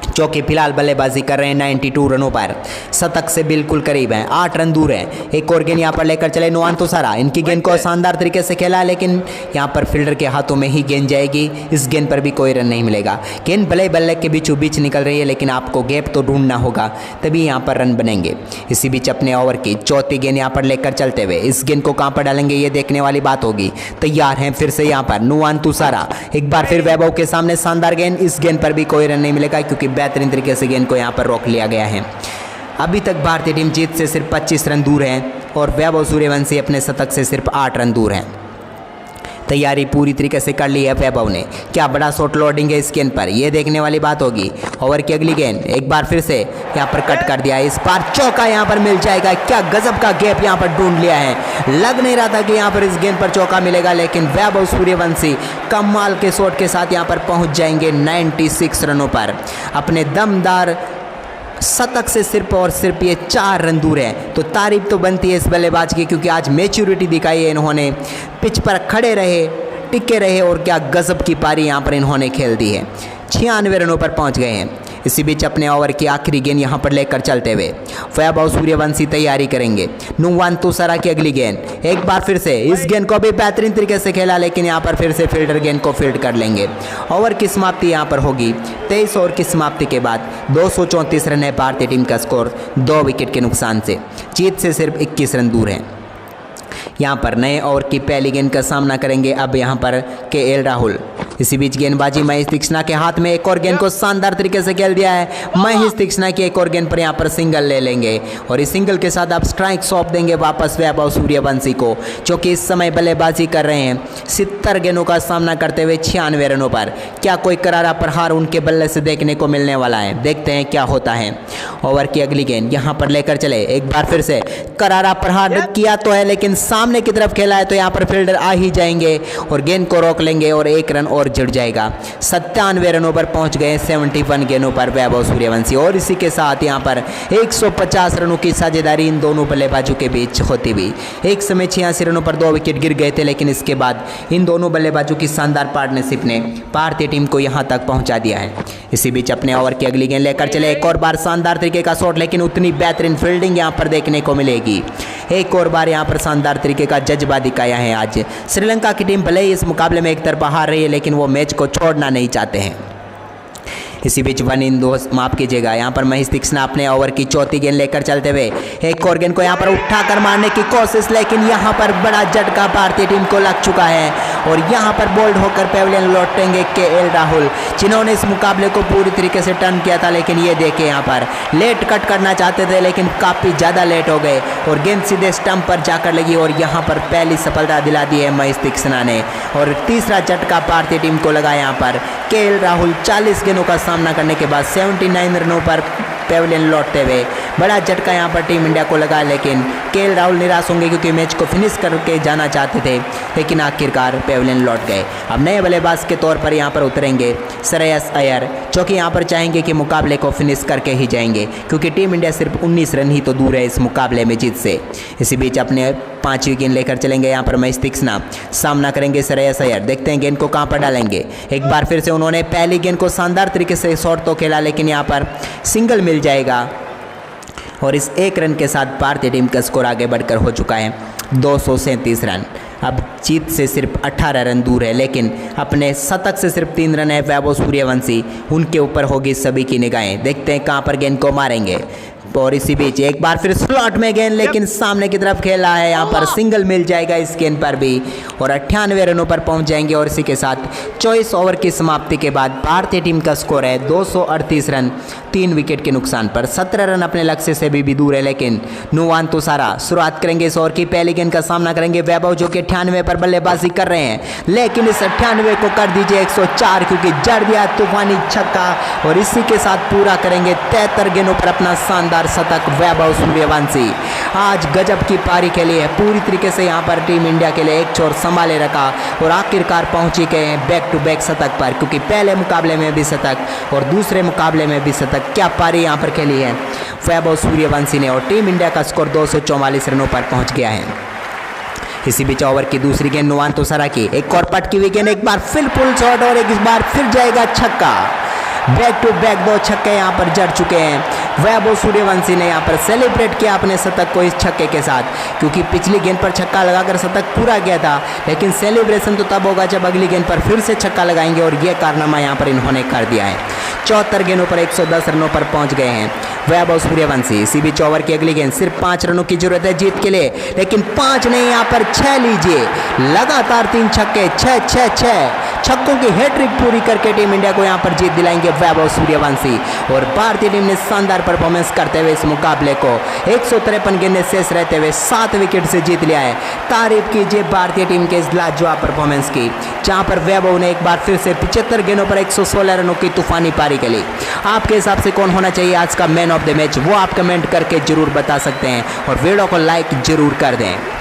जो कि फिलहाल बल्लेबाजी कर रहे हैं 92 रनों पर। शतक से बिल्कुल करीब हैं, 8 रन दूर हैं। एक और गेंद यहां पर लेकर चले नुवान तुषारा। इनकी गेंद को शानदार तरीके से खेला, लेकिन यहां पर फील्डर के हाथों में ही गेंद जाएगी। इस गेंद पर भी कोई रन नहीं मिलेगा। गेंद बल्ले बल्ले के बीचों बीच निकल रही है, लेकिन आपको गैप तो ढूंढना होगा, तभी यहां पर रन बनेंगे। इसी बीच अपने ओवर की चौथी गेंद यहां पर लेकर चलते हुए इस गेंद को कहां पर डालेंगे ये देखने वाली बात होगी। तैयार हैं फिर से यहां पर नुवान तुषारा। एक बार फिर वैभव के सामने शानदार गेंद। इस गेंद पर भी कोई रन नहीं मिलेगा क्योंकि बेहतरीन तरीके से गेंद को यहां पर रोक लिया गया है। अभी तक भारतीय टीम जीत से सिर्फ 25 रन दूर है और वैभव सूर्यवंशी अपने शतक से सिर्फ 8 रन दूर हैं। तैयारी पूरी तरीके से कर ली है वैभव ने। क्या बड़ा शॉट लोडिंग है इस गेंद पर, यह देखने वाली बात होगी। ओवर की अगली गेंद एक बार फिर से यहां पर कट कर दिया। इस बार चौका यहां पर मिल जाएगा। क्या गजब का गैप यहां पर ढूंढ लिया है। लग नहीं रहा था कि यहां पर इस गेंद पर चौका मिलेगा, लेकिन वैभव सूर्यवंशी कमाल के शॉट के साथ यहां पर पहुंच जाएंगे 96 रनों पर। अपने दमदार शतक से सिर्फ और सिर्फ ये 4 रन दूर है। तो तारीफ तो बनती है इस बल्लेबाज की, क्योंकि आज मैच्योरिटी दिखाई है इन्होंने। पिच पर खड़े रहे, टिके रहे और क्या गजब की पारी यहाँ पर इन्होंने खेल दी है। 96 रनों पर पहुँच गए हैं। इसी बीच अपने ओवर की आखिरी गेंद यहाँ पर लेकर चलते हुए वैभव सूर्यवंशी तैयारी करेंगे। नुवान तुषारा की अगली गेंद एक बार फिर से इस गेंद को भी बेहतरीन तरीके से खेला, लेकिन यहाँ पर फिर से फील्डर गेंद को फील्ड कर लेंगे। ओवर की समाप्ति यहाँ पर होगी 23 ओवर की समाप्ति के बाद 234 रन है भारतीय टीम का स्कोर 2 विकेट के नुकसान से। जीत से सिर्फ 21 रन दूर है। यहाँ पर नए ओवर की पहली गेंद का सामना करेंगे अब यहाँ पर केएल राहुल। इसी बीच गेंदबाजी महेश तीक्ष्णा के हाथ में। एक और गेंद को शानदार तरीके से खेल दिया है महेश तीक्ष्णा की। एक और गेंद पर यहाँ पर सिंगल ले लेंगे और इस सिंगल के साथ आप स्ट्राइक सौंप देंगे वापस वैभव सूर्यवंशी को, जो कि इस समय बल्लेबाजी कर रहे हैं 70 गेंदों का सामना करते हुए 96 रनों पर। क्या कोई करारा प्रहार उनके बल्ले से देखने को मिलने वाला है, देखते हैं क्या होता है। ओवर की अगली गेंद यहाँ पर लेकर चले। एक बार फिर से करारा प्रहार किया तो है, लेकिन सामने की तरफ खेला है तो यहाँ पर फील्डर आ ही जाएंगे और गेंद को रोक लेंगे और 1 रन और जुड़ जाएगा। 97 रनों पर पहुंच गए 71 गेंदों पर वैभव सूर्यवंशी और इसी के साथ यहां पर 150 रनों की साझेदारी इन दोनों बल्लेबाजों के बीच होती हुई। एक समय 86 रनों पर 2 विकेट गिर गए थे, लेकिन इसके बाद इन दोनों बल्लेबाजों की शानदार पार्टनरशिप ने भारतीय टीम को यहां तक पहुंचा दिया है। इसी बीच अपने ओवर की अगली गेंद लेकर चले। एक और बार शानदार तरीके का शॉट, लेकिन उतनी बेहतरीन फील्डिंग यहां पर देखने को मिलेगी। एक और बार यहां पर शानदार तरीके का जज्बा दिखाया है आज। श्रीलंका की टीम भले ही इस मुकाबले में एक तरफा हार रही है, लेकिन वो मैच को छोड़ना नहीं चाहते हैं। इसी बीच 1 इन 2 माफ कीजिएगा। यहाँ पर महेश तीक्ष्णा अपने ओवर की चौथी गेंद लेकर चलते हुए एक और गेंद को यहाँ पर उठाकर मारने की कोशिश, लेकिन यहाँ पर बड़ा झटका भारतीय टीम को लग चुका है और यहाँ पर बोल्ड होकर पेविलियन लौटेंगे केएल राहुल, जिन्होंने इस मुकाबले को पूरी तरीके से टर्न किया था। लेकिन ये देखे यहाँ पर लेट कट करना चाहते थे, लेकिन काफ़ी ज़्यादा लेट हो गए और गेंद सीधे स्टंप पर जाकर लगी और यहाँ पर पहली सफलता दिला दी है महेश तीक्ष्णा ने। और तीसरा झटका भारतीय टीम को लगा यहाँ पर। केएल राहुल 40 गेंदों का सामना करने के बाद 79 रनों पर पेविलियन लौटते हुए बड़ा झटका यहाँ पर टीम इंडिया को लगा, लेकिन केएल राहुल निराश होंगे क्योंकि मैच को फिनिश करके जाना चाहते थे, लेकिन आखिरकार पेविलियन लौट गए। अब नए बल्लेबाज के तौर पर यहाँ पर उतरेंगे श्रेयस अय्यर, जो कि यहाँ पर चाहेंगे कि मुकाबले को फिनिश करके ही जाएंगे, क्योंकि टीम इंडिया सिर्फ 19 रन ही तो दूर है इस मुकाबले में जीत से। इसी बीच अपने 5वीं गेंद लेकर चलेंगे यहाँ पर महेश तीक्ष्णा, सामना करेंगे श्रेयस अय्यर। देखते हैं गेंद को कहाँ पर डालेंगे। एक बार फिर से उन्होंने पहली गेंद को शानदार तरीके से शॉट तो खेला, लेकिन यहाँ पर सिंगल मिल जाएगा और इस 1 रन के साथ भारतीय टीम का स्कोर आगे बढ़कर हो चुका है 237 रन। अब जीत से सिर्फ 18 रन दूर है, लेकिन अपने शतक से सिर्फ 3 रन है वैभव सूर्यवंशी, उनके ऊपर होगी सभी की निगाहें। देखते हैं कहाँ पर गेंद को मारेंगे। और इसी बीच एक बार फिर स्लॉट में गेंद, लेकिन सामने की तरफ खेला है, यहाँ पर सिंगल मिल जाएगा इस गेंद पर भी और 98 रनों पर पहुंच जाएंगे। और इसी के साथ 24 ओवर की समाप्ति के बाद भारतीय टीम का स्कोर है 238 रन 3 विकेट के नुकसान पर। 17 रन अपने लक्ष्य से भी दूर है, लेकिन नुवान तुषारा शुरुआत करेंगे इस ओवर की। पहली गेंद का सामना करेंगे वैभव, जो कि 98 पर बल्लेबाजी कर रहे हैं, लेकिन इस 98 को कर दीजिए 104, क्योंकि जड़ दिया तूफानी छक्का। और इसी के साथ पूरा करेंगे 73 गेंदों पर अपना शानदार शतक वैभव सूर्यवंशी। आज गजब की पारी खेली है, पूरी तरीके से यहाँ पर टीम इंडिया के लिए एक छोर संभाले रखा और आखिरकार पहुंची गए हैं बैक टू बैक शतक पर, क्योंकि पहले मुकाबले में भी शतक और दूसरे मुकाबले में भी शतक। क्या पारी यहाँ पर खेली है वैभव सूर्यवंशी ने, और टीम इंडिया का स्कोर 244 रनों पर पहुंच गया है। इसी बीच ओवर की दूसरी गेंद नुवान तुषारा की, एक और पटकी हुई गेंद, एक बार फिर पुल शॉट और एक बार फिर जाएगा छक्का। बैक टू बैक 2 छक्के यहाँ पर जड़ चुके हैं। वैभव सूर्यवंशी ने यहाँ पर सेलिब्रेट किया अपने शतक को इस छक्के के साथ, क्योंकि पिछली गेंद पर छक्का लगाकर शतक पूरा गया था, लेकिन सेलिब्रेशन तो तब होगा जब अगली गेंद पर फिर से छक्का लगाएंगे, और यह कारनामा यहाँ पर इन्होंने कर दिया है। 74 गेंदों पर 110 रनों पर पहुंच गए हैं वैभव सूर्यवंशी। इसी बीच ओवर की अगली गेंद, सिर्फ 5 रनों की जरूरत है जीत के लिए, लेकिन 5 नहीं यहाँ पर 6 लीजिए। लगातार 3 छक्के, 6 छक्कों की हैट्रिक पूरी करके टीम इंडिया को यहाँ पर जीत दिलाएंगे वैभव सूर्यवंशी। और भारतीय टीम ने शानदार परफॉर्मेंस करते हुए इस मुकाबले को 153 गेंदें शेष रहते हुए 7 विकेट से जीत लिया है। तारीफ कीजिए भारतीय टीम के इस लाजवाब परफॉर्मेंस की, जहां पर वैभव ने एक बार फिर से 75 गेंदों पर 116 रनों की तूफानी पारी खेली। आपके हिसाब से कौन होना चाहिए आज का मैन ऑफ द मैच, वो आप कमेंट करके जरूर बता सकते हैं, और वीडियो को लाइक जरूर कर दें।